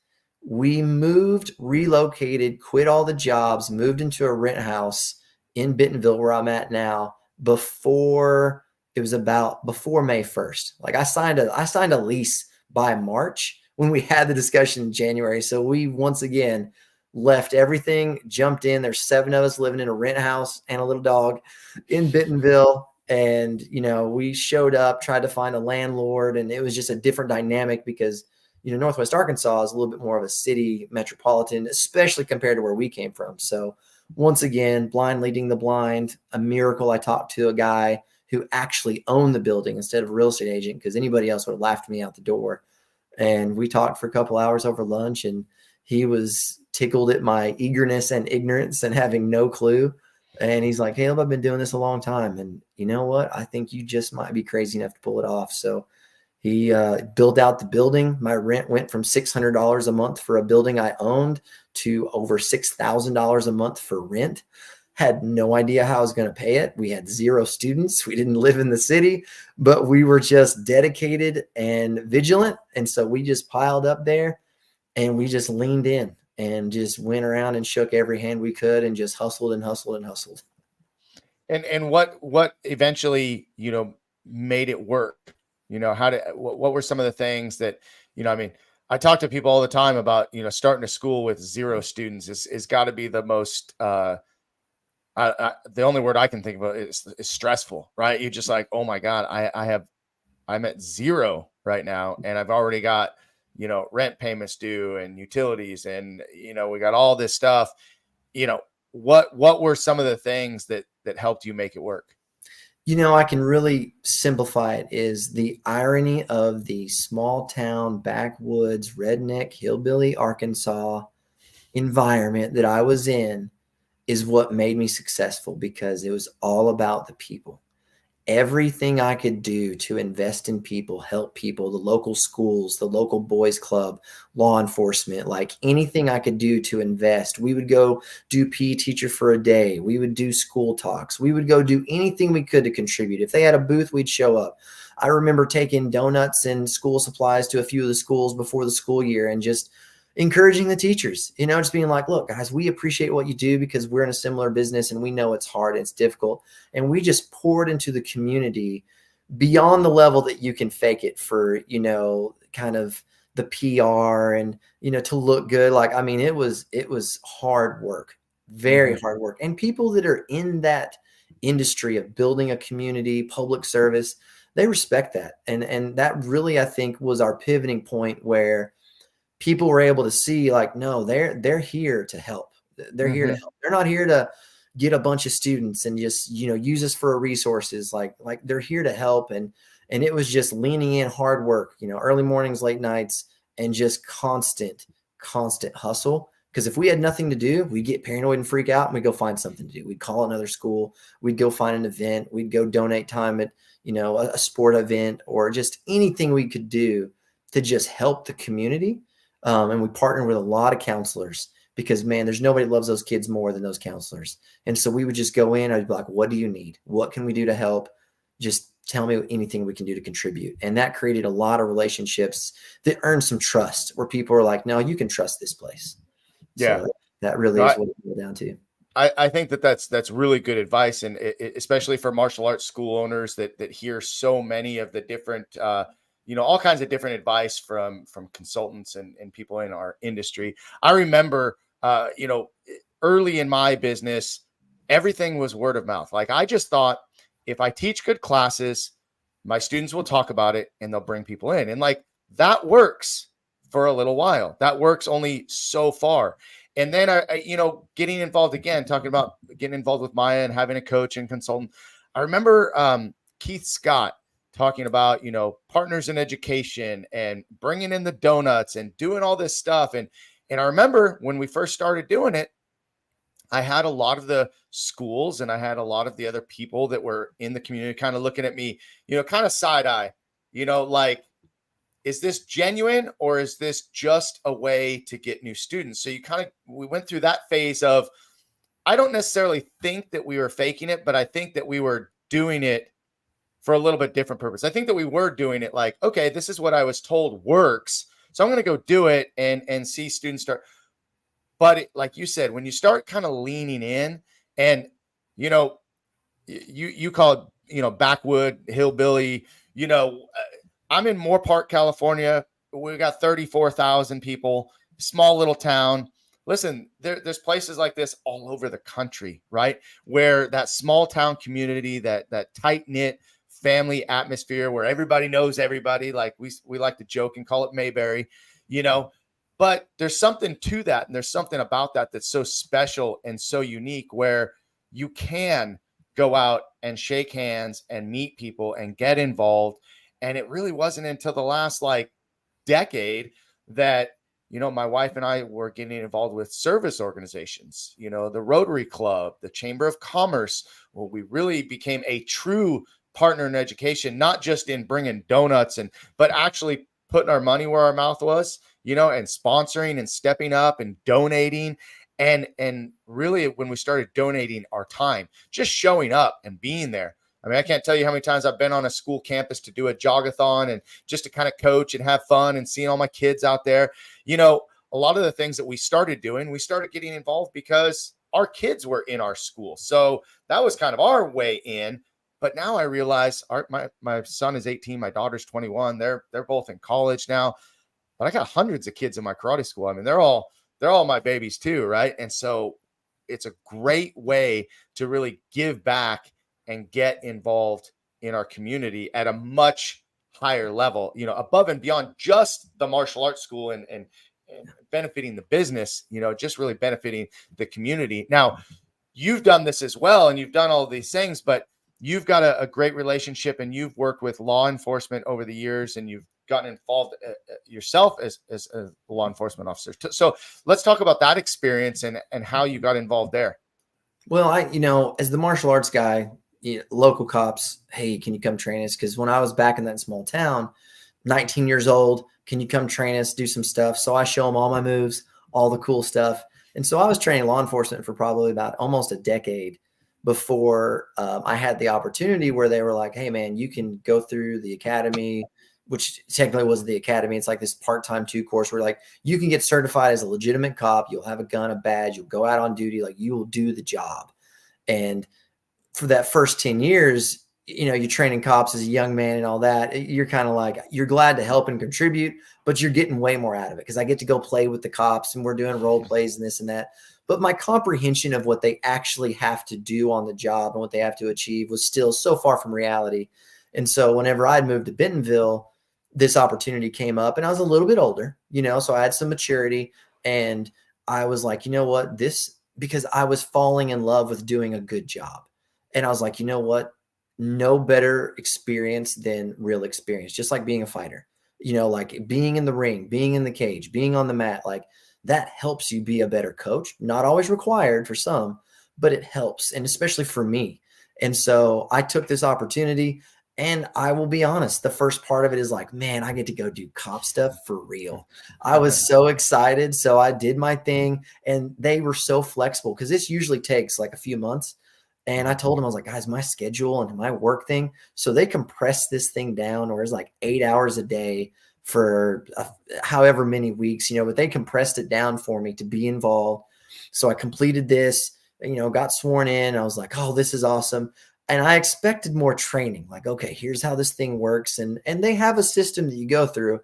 We moved, relocated, quit all the jobs, moved into a rent house in Bentonville where I'm at now before May 1st. Like I signed a lease by March when we had the discussion in January. So we once again left everything, jumped in. There's 7 of us living in a rent house and a little dog in Bentonville. And, we showed up, tried to find a landlord, and it was just a different dynamic because, Northwest Arkansas is a little bit more of a city metropolitan, especially compared to where we came from. So once again, blind leading the blind, a miracle. I talked to a guy who actually owned the building instead of a real estate agent because anybody else would have laughed me out the door. And we talked for a couple hours over lunch and he was tickled at my eagerness and ignorance and having no clue. And he's like, Caleb, I've been doing this a long time. And you know what? I think you just might be crazy enough to pull it off. So he built out the building. My rent went from $600 a month for a building I owned to over $6,000 a month for rent. Had no idea how I was going to pay it. We had 0 students. We didn't live in the city, but we were just dedicated and vigilant. And so we just piled up there and we just leaned in and just went around and shook every hand we could and just hustled and hustled and hustled. And what eventually, made it work? What were some of the things that, I talk to people all the time about, starting a school with 0 students is got to be the most, the only word I can think about is stressful, right? You're just like, oh my God, I'm at 0 right now. And I've already got, rent payments due and utilities and, we got all this stuff, what were some of the things that helped you make it work? I can really simplify it is the irony of the small town, backwoods, redneck, hillbilly, Arkansas environment that I was in is what made me successful because it was all about the people. Everything I could do to invest in people, help people, the local schools, the local boys club, law enforcement, like anything I could do to invest. We would go do PE teacher for a day. We would do school talks. We would go do anything we could to contribute. If they had a booth, we'd show up. I remember taking donuts and school supplies to a few of the schools before the school year and just encouraging the teachers, just being like, look, guys, we appreciate what you do because we're in a similar business and we know it's hard, it's difficult. And we just poured into the community beyond the level that you can fake it for, kind of the PR and, to look good. Like, I mean, it was hard work, very hard work. And people that are in that industry of building a community, public service, they respect that. And that really, I think, was our pivoting point where people were able to see, like, no, they're here to help. They're here to help. They're not here to get a bunch of students and just, use us for resources. Like they're here to help. And it was just leaning in, hard work, early mornings, late nights, and just constant hustle. Because if we had nothing to do, we'd get paranoid and freak out and we'd go find something to do. We'd call another school. We'd go find an event. We'd go donate time at, a sport event, or just anything we could do to just help the community. And we partnered with a lot of counselors because, man, there's nobody that loves those kids more than those counselors. And so we would just go in. I'd be like, what do you need? What can we do to help? Just tell me anything we can do to contribute. And that created a lot of relationships that earned some trust, where people are like, no, you can trust this place. Yeah. So that really is what it comes down to. I think that's really good advice. And especially for martial arts school owners that hear so many of the different, all kinds of different advice from consultants and people in our industry. I remember, early in my business, everything was word of mouth. Like, I just thought, if I teach good classes, my students will talk about it and they'll bring people in. And like, that works for a little while. That works only so far. And then I getting involved again, talking about getting involved with Maya and having a coach and consultant. I remember Keith Scott talking about, partners in education and bringing in the donuts and doing all this stuff. And I remember when we first started doing it, I had a lot of the schools and I had a lot of the other people that were in the community kind of looking at me, kind of side eye, like, is this genuine or is this just a way to get new students? So we went through that phase of, I don't necessarily think that we were faking it, but I think that we were doing it for a little bit different purpose. I think that we were doing it like, okay, this is what I was told works, so I'm going to go do it and see students start. But like you said, when you start kind of leaning in and, you call it, backwood, hillbilly, I'm in Moore Park, California. We've got 34,000 people, small little town. Listen, there's places like this all over the country, right? Where that small town community, that tight knit family atmosphere where everybody knows everybody. Like we like to joke and call it Mayberry, but there's something to that. And there's something about that that's so special and so unique, where you can go out and shake hands and meet people and get involved. And it really wasn't until the last decade that, my wife and I were getting involved with service organizations, the Rotary Club, the Chamber of Commerce. Well, we really became a true partner in education, not just in bringing donuts but actually putting our money where our mouth was, and sponsoring and stepping up and donating. And really, when we started donating our time, just showing up and being there. I mean, I can't tell you how many times I've been on a school campus to do a jogathon and just to kind of coach and have fun and seeing all my kids out there. A lot of the things that we started doing, we started getting involved because our kids were in our school. So that was kind of our way in. But now I realize my son is 18, my daughter's 21. They're both in college now. But I got hundreds of kids in my karate school. I mean, they're all my babies too, right? And so it's a great way to really give back and get involved in our community at a much higher level, above and beyond just the martial arts school and benefiting the business, just really benefiting the community. Now, you've done this as well, and you've done all these things, but you've got a great relationship and you've worked with law enforcement over the years, and you've gotten involved yourself as a law enforcement officer. So let's talk about that experience and how you got involved there. Well, as the martial arts guy, local cops, hey, can you come train us? Because when I was back in that small town, 19 years old, can you come train us, do some stuff? So I show them all my moves, all the cool stuff. And so I was training law enforcement for probably about almost a decade before I had the opportunity where they were like, hey, man, you can go through the academy, which technically was the academy. It's like this part-time 2 course where like you can get certified as a legitimate cop. You'll have a gun, a badge, you'll go out on duty, like you will do the job. And for that first 10 years, you're training cops as a young man and all that. You're kind of like, you're glad to help and contribute, but you're getting way more out of it because I get to go play with the cops and we're doing role plays and this and that. But my comprehension of what they actually have to do on the job and what they have to achieve was still so far from reality. And so whenever I'd moved to Bentonville, this opportunity came up and I was a little bit older, so I had some maturity and I was like, you know what, because I was falling in love with doing a good job. And I was like, you know what, no better experience than real experience, just like being a fighter, like being in the ring, being in the cage, being on the mat, like that helps you be a better coach. Not always required for some, but it helps. And especially for me. And so I took this opportunity. And I will be honest, the first part of it is like, man, I get to go do cop stuff for real. I was so excited. So I did my thing and they were so flexible because this usually takes like a few months. And I told them, I was like, guys, my schedule and my work thing. So they compressed this thing down where it's like 8 hours a day for however many weeks, but they compressed it down for me to be involved. So I completed this, got sworn in. I was like, oh, this is awesome. And I expected more training, like, okay, here's how this thing works. And they have a system that you go through,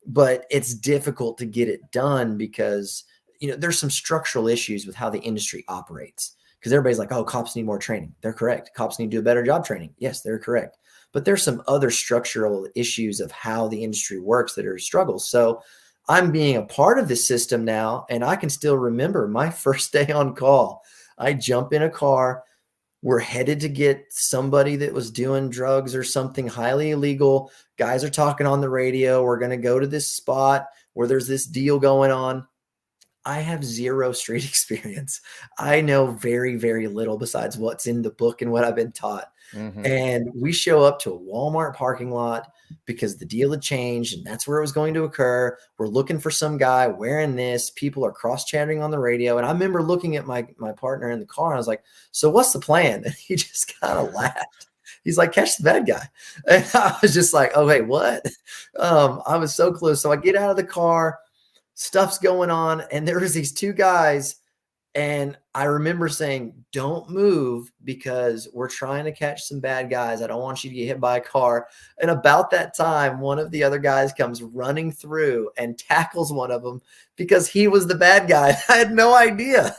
but it's difficult to get it done because, there's some structural issues with how the industry operates. Because everybody's like, oh, cops need more training. They're correct. Cops need to do a better job training. Yes, they're correct. But there's some other structural issues of how the industry works that are struggles. So I'm being a part of this system now, and I can still remember my first day on call. I jump in a car. We're headed to get somebody that was doing drugs or something highly illegal. Guys are talking on the radio. We're going to go to this spot where there's this deal going on. I have zero street experience. I know very, very little besides what's in the book and what I've been taught. Mm-hmm. And we show up to a Walmart parking lot because the deal had changed and that's where it was going to occur. We're looking for some guy wearing this. People are cross-chatting on the radio. And I remember looking at my partner in the car and I was like, so what's the plan? And he just kind of laughed. He's like, catch the bad guy. And I was just like, oh, wait, what? I was so close. So I get out of the car. Stuff's going on. And there was these 2 guys. And I remember saying, don't move because we're trying to catch some bad guys. I don't want you to get hit by a car. And about that time, one of the other guys comes running through and tackles one of them because he was the bad guy. I had no idea.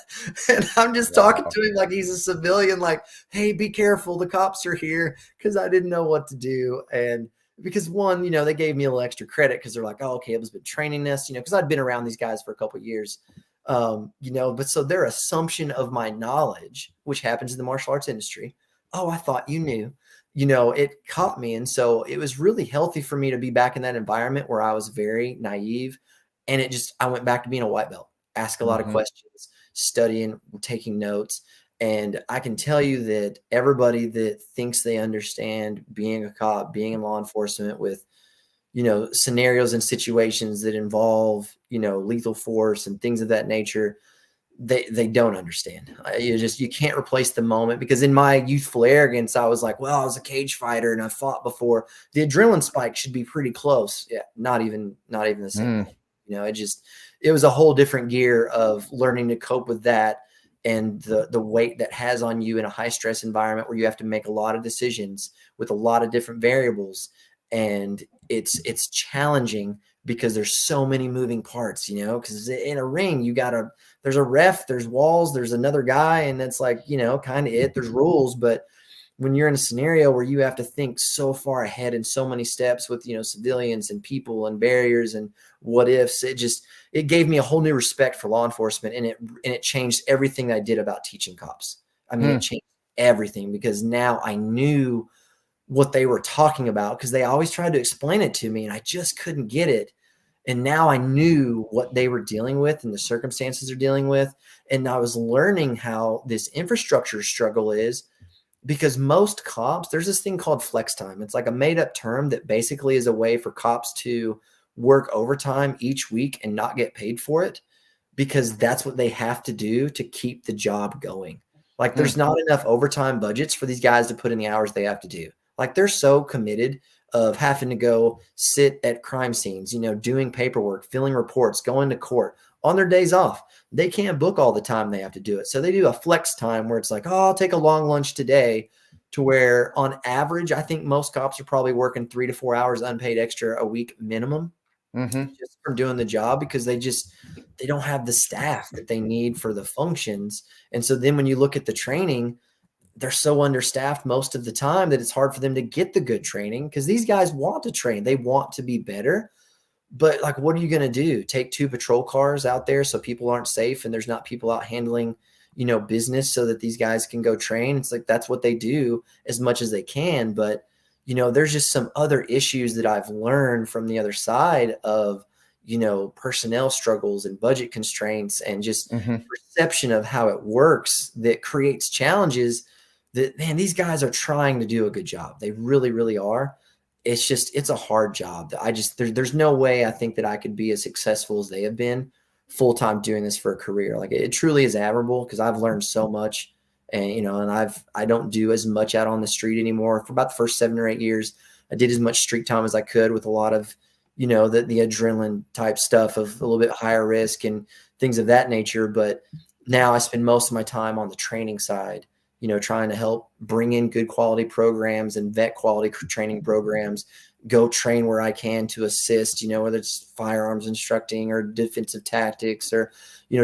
And I'm just talking to him like he's a civilian, like, hey, be careful. The cops are here, because I didn't know what to do. And because one, they gave me a little extra credit because they're like, oh, Caleb's been training this, because I'd been around these guys for a couple of years. But so their assumption of my knowledge, which happens in the martial arts industry, oh, I thought you knew, it caught me. And so it was really healthy for me to be back in that environment where I was very naive. And I went back to being a white belt, ask a lot of questions, studying, taking notes. And I can tell you that everybody that thinks they understand being a cop, being in law enforcement with, scenarios and situations that involve, lethal force and things of that nature, they don't understand. You can't replace the moment, because in my youthful arrogance, I was like, well, I was a cage fighter and I fought before. The adrenaline spike should be pretty close. Yeah. Not even the same. It was a whole different gear of learning to cope with that and the weight that has on you in a high stress environment where you have to make a lot of decisions with a lot of different variables. And it's challenging because there's so many moving parts, because in a ring, there's a ref, there's walls, there's another guy. And that's like, kind of it, there's rules. But when you're in a scenario where you have to think so far ahead in so many steps with, civilians and people and barriers and what ifs, it gave me a whole new respect for law enforcement. And it changed everything I did about teaching cops. I mean, it changed everything, because now I knew what they were talking about, because they always tried to explain it to me and I just couldn't get it. And now I knew what they were dealing with and the circumstances they're dealing with. And I was learning how this infrastructure struggle is, because most cops, there's this thing called flex time. It's like a made up term that basically is a way for cops to work overtime each week and not get paid for it, because that's what they have to do to keep the job going. Like there's not enough overtime budgets for these guys to put in the hours they have to do. Like they're so committed of having to go sit at crime scenes, doing paperwork, filling reports, going to court on their days off. They can't book all the time they have to do it. So they do a flex time where it's like, oh, I'll take a long lunch today, to where on average, I think most cops are probably working 3 to 4 hours unpaid extra a week minimum, just from doing the job, because they don't have the staff that they need for the functions. And so then when you look at the training, they're so understaffed most of the time that it's hard for them to get the good training, because these guys want to train. They want to be better. But like, what are you going to do? Take 2 patrol cars out there so people aren't safe and there's not people out handling, business so that these guys can go train? It's like, that's what they do as much as they can. But, there's just some other issues that I've learned from the other side of, personnel struggles and budget constraints and just perception of how it works that creates challenges that, man, these guys are trying to do a good job. They really, really are. It's a hard job. There's no way I think that I could be as successful as they have been full-time doing this for a career. Like, it truly is admirable, because I've learned so much, and, I don't do as much out on the street anymore. For about the first 7 or 8 years, I did as much street time as I could, with a lot of, the adrenaline type stuff of a little bit higher risk and things of that nature. But now I spend most of my time on the training side, trying to help bring in good quality programs and vet quality training programs, go train where I can to assist, whether it's firearms instructing or defensive tactics, or,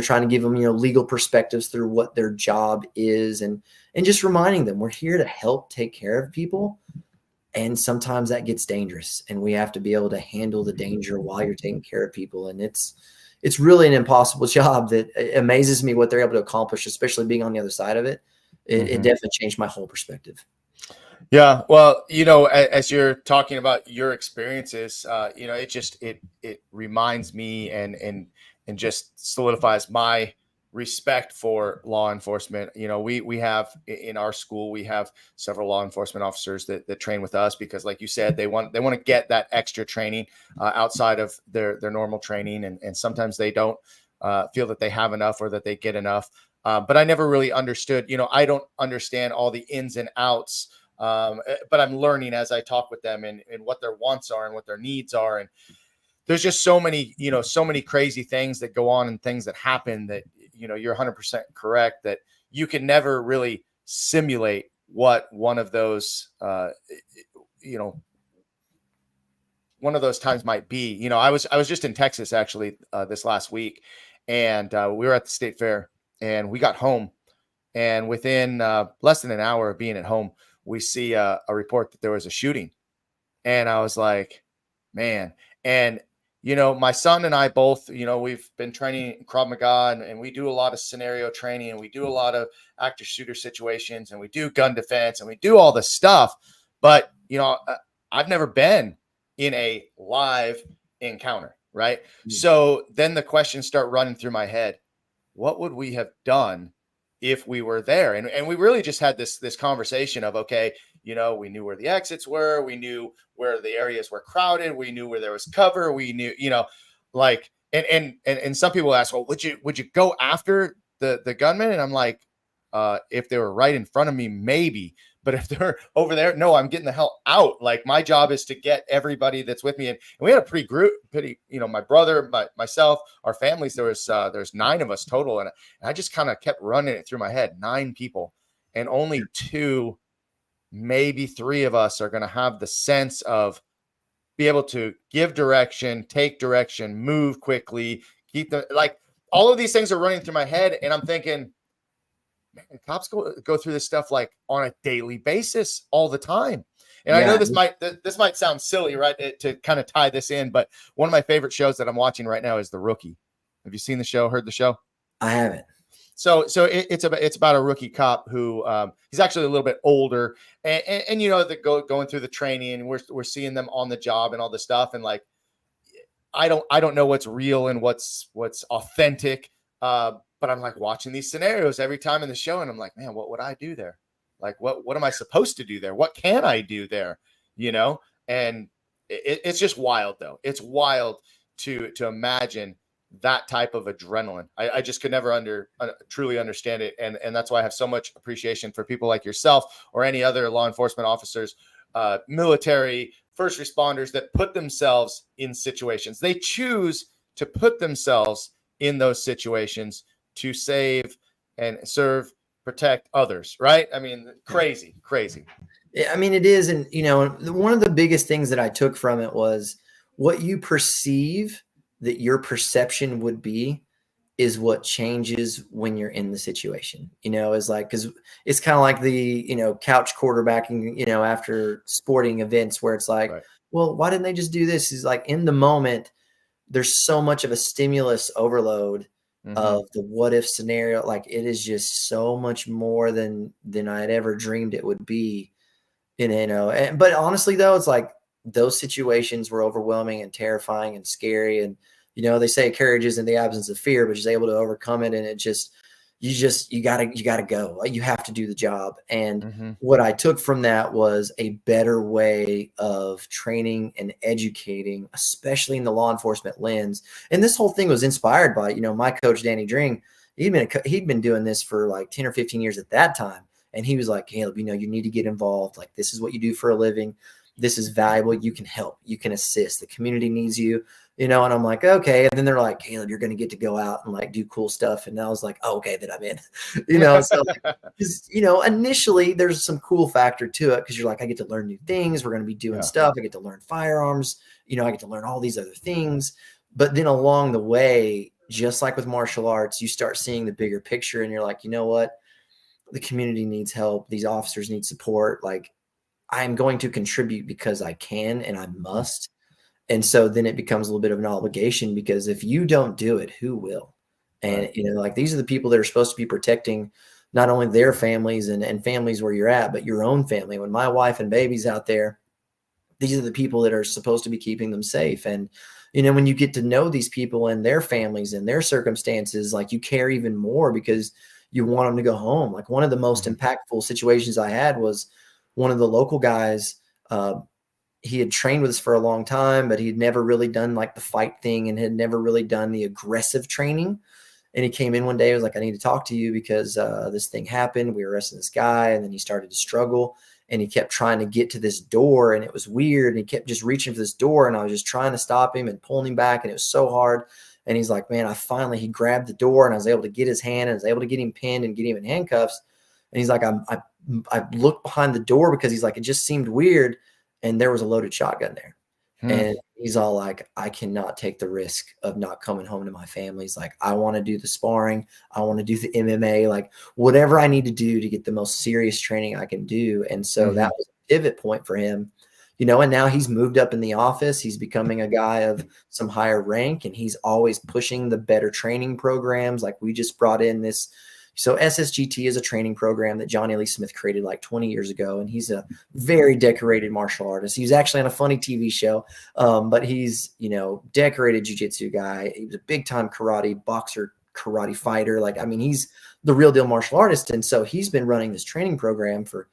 trying to give them, legal perspectives through what their job is, and just reminding them we're here to help take care of people. And sometimes that gets dangerous, and we have to be able to handle the danger while you're taking care of people. And it's really an impossible job that amazes me what they're able to accomplish, especially being on the other side of it. It definitely changed my whole perspective. Yeah. Well, as you're talking about your experiences, it reminds me and just solidifies my respect for law enforcement. We have in our school, we have several law enforcement officers that train with us, because like you said, they want to get that extra training outside of their normal training. And sometimes they don't feel that they have enough, or that they get enough. But I never really understood, I don't understand all the ins and outs, but I'm learning as I talk with them, and what their wants are and what their needs are. And there's just so many crazy things that go on and things that happen that, you're 100% correct that you can never really simulate what one of those times might be. I was just in Texas actually this last week, and we were at the state fair, and we got home, and within less than an hour of being at home, we see a report that there was a shooting. And I was like, man. And, my son and I both, we've been training Krav Maga, and we do a lot of scenario training, and we do a lot of active shooter situations, and we do gun defense, and we do all this stuff. But, I've never been in a live encounter. Right. Mm-hmm. So then the questions start running through my head. What would we have done if we were there? And we really just had this conversation of, okay, we knew where the exits were. We knew where the areas were crowded. We knew where there was cover. We knew, like, and some people ask, well, would you go after the gunman? And I'm like, if they were right in front of me, maybe. But if they're over there, no, I'm getting the hell out. Like, my job is to get everybody that's with me. And we had a pretty, my brother, myself, our families, there's 9 of us total. And I just kind of kept running it through my head, 9 people, and only 2, maybe 3 of us are going to have the sense of be able to give direction, take direction, move quickly, all of these things are running through my head. And I'm thinking, man, cops go through this stuff like on a daily basis all the time. And yeah. I know this might sound silly, right, to kind of tie this in, but one of my favorite shows that I'm watching right now is The Rookie. Have you seen the show? Heard the show? I haven't. So it's about a rookie cop who he's actually a little bit older, and going through the training, and we're seeing them on the job and all this stuff, and like I don't know what's real and what's authentic. But I'm like watching these scenarios every time in the show, and I'm like, man, what would I do there? Like, what am I supposed to do there? What can I do there? And it's just wild, though. It's wild to imagine that type of adrenaline. I just could never truly understand it. And that's why I have so much appreciation for people like yourself or any other law enforcement officers, military, first responders that put themselves in situations. They choose to put themselves in those situations to save and serve, protect others, right? I mean, crazy. I mean, it is. And, one of the biggest things that I took from it was what you perceive that your perception would be is what changes when you're in the situation, is like, because it's kind of like the, couch quarterbacking, after sporting events where it's like, right. Well, why didn't they just do this? Is like in the moment, there's so much of a stimulus overload of the what if scenario. Like it is just so much more than I had ever dreamed it would be. But honestly though, it's like those situations were overwhelming and terrifying and scary. And, they say courage is in the absence of fear, but just able to overcome it. And it just, you gotta go. You have to do the job. And what I took from that was a better way of training and educating, especially in the law enforcement lens. And this whole thing was inspired by, my coach, Danny Dring. He'd been doing this for like 10 or 15 years at that time. And he was like, Kaleb, you need to get involved. Like, this is what you do for a living. This is valuable. You can help. You can assist. The community needs you, and I'm like, okay. And then they're like, Kaleb, you're going to get to go out and like do cool stuff. And I was like, oh, okay, then I'm in, so just, initially there's some cool factor to it. Cause you're like, I get to learn new things. We're going to be doing stuff. I get to learn firearms, I get to learn all these other things. But then along the way, just like with martial arts, you start seeing the bigger picture and you're like, you know what? The community needs help. These officers need support. Like, I'm going to contribute because I can and I must. And so then it becomes a little bit of an obligation, because if you don't do it, who will? And, like these are the people that are supposed to be protecting not only their families and families where you're at, but your own family. When my wife and baby's out there, these are the people that are supposed to be keeping them safe. And, when you get to know these people and their families and their circumstances, like you care even more because you want them to go home. Like one of the most impactful situations I had was one of the local guys. He had trained with us for a long time, but he'd never really done like the fight thing and had never really done the aggressive training. And he came in one day, he was like, I need to talk to you because this thing happened. We were arresting this guy. And then he started to struggle and he kept trying to get to this door and it was weird. And he kept just reaching for this door and I was just trying to stop him and pulling him back. And it was so hard. And he's like, man, he grabbed the door and I was able to get his hand and I was able to get him pinned and get him in handcuffs. And he's like, I looked behind the door because he's like, it just seemed weird. And there was a loaded shotgun there. And he's all like, I cannot take the risk of not coming home to my family. He's like, I want to do the sparring. I want to do the MMA, like whatever I need to do to get the most serious training I can do. And so that was a pivot point for him, and now he's moved up in the office. He's becoming a guy of some higher rank and he's always pushing the better training programs. Like we just brought in this. So SSGT is a training program that Johnny Lee Smith created like 20 years ago. And he's a very decorated martial artist. He was actually on a funny TV show, but he's, decorated jiu-jitsu guy. He was a big time boxer, karate fighter. Like, I mean, he's the real deal martial artist. And so he's been running this training program for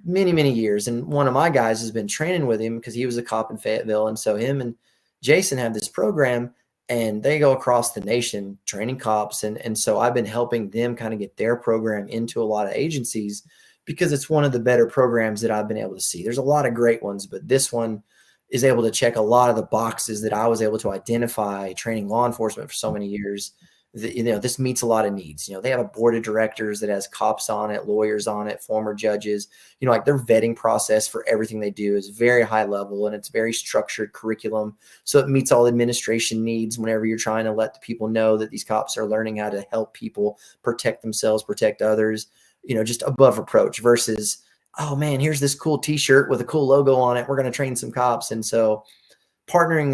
many, many years. And one of my guys has been training with him because he was a cop in Fayetteville. And so him and Jason have this program. And they go across the nation training cops. And so I've been helping them kind of get their program into a lot of agencies because it's one of the better programs that I've been able to see. There's a lot of great ones, but this one is able to check a lot of the boxes that I was able to identify training law enforcement for so many years. This meets a lot of needs. They have a board of directors that has cops on it, lawyers on it, former judges, like their vetting process for everything they do is very high level and it's very structured curriculum. So it meets all administration needs whenever you're trying to let the people know that these cops are learning how to help people protect themselves, protect others, just above approach versus, oh man, here's this cool t-shirt with a cool logo on it. We're going to train some cops. And so partnering,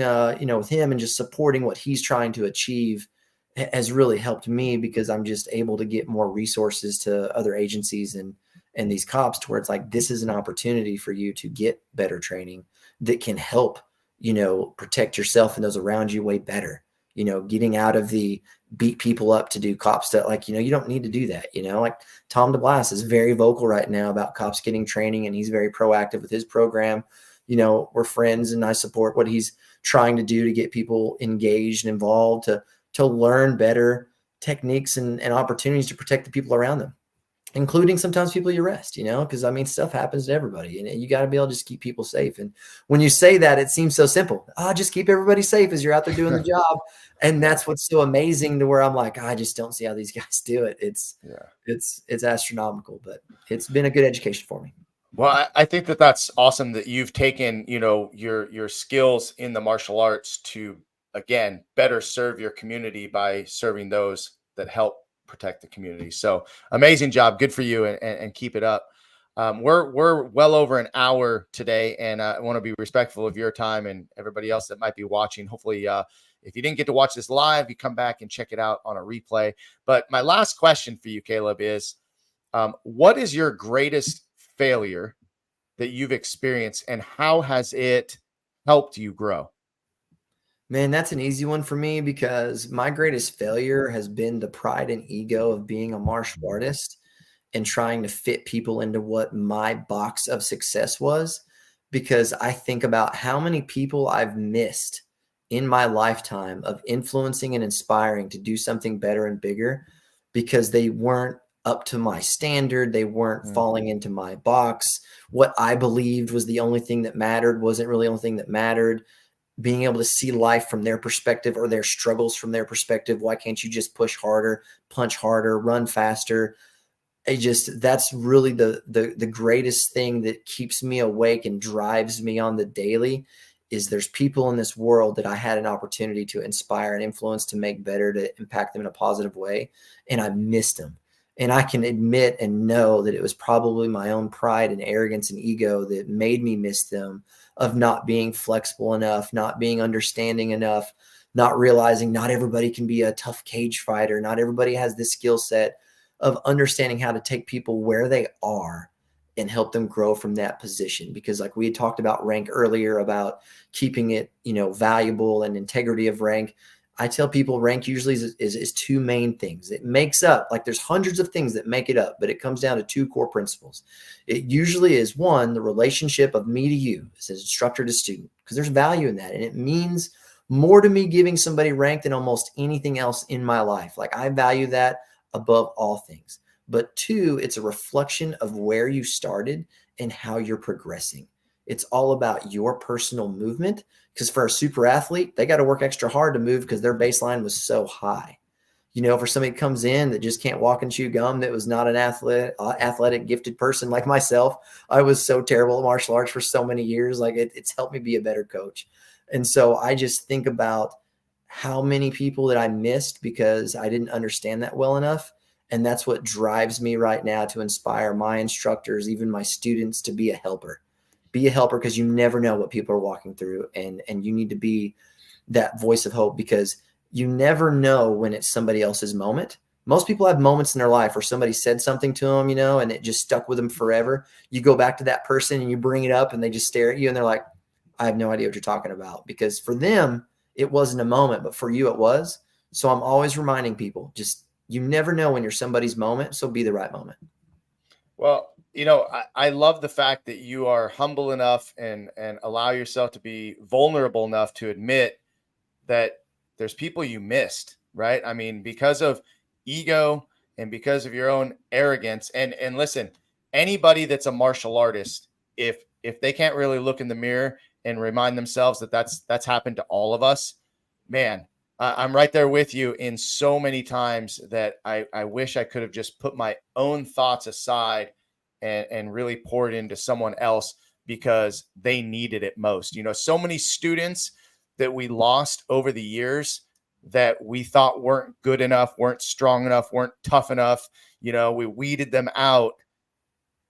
with him and just supporting what he's trying to achieve has really helped me because I'm just able to get more resources to other agencies and these cops to where it's like, this is an opportunity for you to get better training that can help, protect yourself and those around you way better, getting out of the beat people up to do cop stuff. Like, you don't need to do that, like Tom DeBlas is very vocal right now about cops getting training and he's very proactive with his program. We're friends and I support what he's trying to do to get people engaged and involved to learn better techniques and opportunities to protect the people around them. including sometimes people you arrest, because I mean, stuff happens to everybody, and you got to be able to just keep people safe. And when you say that, it seems so simple. Just keep everybody safe as you're out there doing the job. And that's what's so amazing, to where I'm like, I just don't see how these guys do it. It's astronomical, but it's been a good education for me. Well, I think that that's awesome that you've taken, your skills in the martial arts to, again, better serve your community by serving those that help protect the community. So amazing job. Good for you, and keep it up. We're well over an hour today, and I want to be respectful of your time and everybody else that might be watching. Hopefully, if you didn't get to watch this live, you come back and check it out on a replay. But my last question for you, Kaleb, is what is your greatest failure that you've experienced, and how has it helped you grow? Man, that's an easy one for me, because my greatest failure has been the pride and ego of being a martial artist and trying to fit people into what my box of success was. Because I think about how many people I've missed in my lifetime of influencing and inspiring to do something better and bigger, because they weren't up to my standard. They weren't falling into my box. What I believed was the only thing that mattered wasn't really the only thing that mattered. Being able to see life from their perspective, or their struggles from their perspective. Why can't you just push harder, punch harder, run faster? That's really the greatest thing that keeps me awake and drives me on the daily, is there's people in this world that I had an opportunity to inspire and influence, to make better, to impact them in a positive way. And I missed them. And I can admit and know that it was probably my own pride and arrogance and ego that made me miss them, of not being flexible enough, not being understanding enough, not realizing not everybody can be a tough cage fighter. Not everybody has this skill set of understanding how to take people where they are and help them grow from that position. Because like we had talked about rank earlier, about keeping it, valuable, and integrity of rank. I tell people rank usually is two main things. It makes up, like, there's hundreds of things that make it up, but it comes down to two core principles. It usually is, one, the relationship of me to you as an instructor to student, because there's value in that. And it means more to me giving somebody rank than almost anything else in my life. Like, I value that above all things. But two, it's a reflection of where you started and how you're progressing. It's all about your personal movement, because for a super athlete, they got to work extra hard to move because their baseline was so high. For somebody that comes in that just can't walk and chew gum, that was not an athletic, gifted person like myself. I was so terrible at martial arts for so many years. Like, it's helped me be a better coach. And so I just think about how many people that I missed because I didn't understand that well enough. And that's what drives me right now to inspire my instructors, even my students, to be a helper. Be a helper, because you never know what people are walking through, and you need to be that voice of hope, because you never know when it's somebody else's moment. Most people have moments in their life where somebody said something to them, and it just stuck with them forever. You go back to that person and you bring it up, and they just stare at you and they're like, I have no idea what you're talking about, because for them, it wasn't a moment, but for you, it was. So I'm always reminding people, just, you never know when you're somebody's moment. So be the right moment. Well, I love the fact that you are humble enough and allow yourself to be vulnerable enough to admit that there's people you missed, right? I mean, because of ego and because of your own arrogance. And listen, anybody that's a martial artist, if they can't really look in the mirror and remind themselves that that's happened to all of us, man, I'm right there with you in so many times that I wish I could have just put my own thoughts aside and really poured into someone else because they needed it most. So many students that we lost over the years that we thought weren't good enough, weren't strong enough, weren't tough enough. We weeded them out.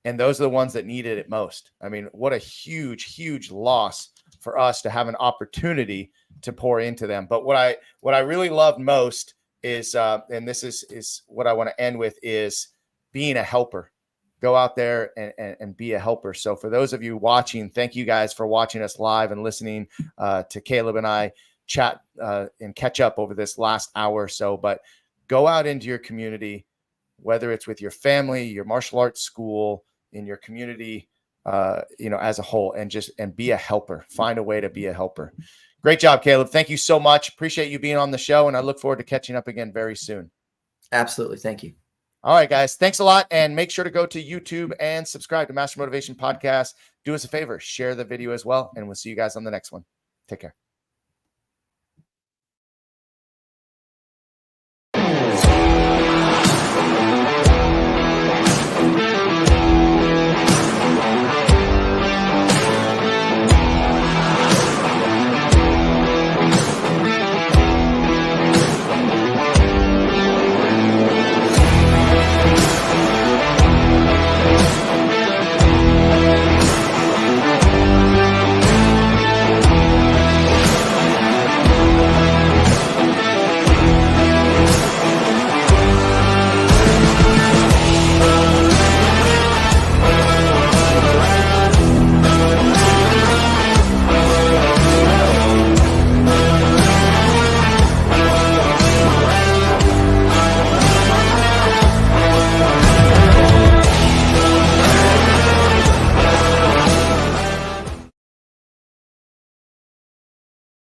And those are the ones that needed it most. I mean, what a huge, huge loss for us to have an opportunity to pour into them. But what I really loved most is, and this is what I want to end with, is being a helper. Go out there and be a helper. So for those of you watching, thank you guys for watching us live and listening to Kaleb and I chat and catch up over this last hour or so. But go out into your community, whether it's with your family, your martial arts school, in your community, as a whole, and be a helper. Find a way to be a helper. Great job, Kaleb. Thank you so much. Appreciate you being on the show, and I look forward to catching up again very soon. Absolutely. Thank you. All right, guys. Thanks a lot. And make sure to go to YouTube and subscribe to Master Motivation Podcast. Do us a favor, share the video as well. And we'll see you guys on the next one. Take care.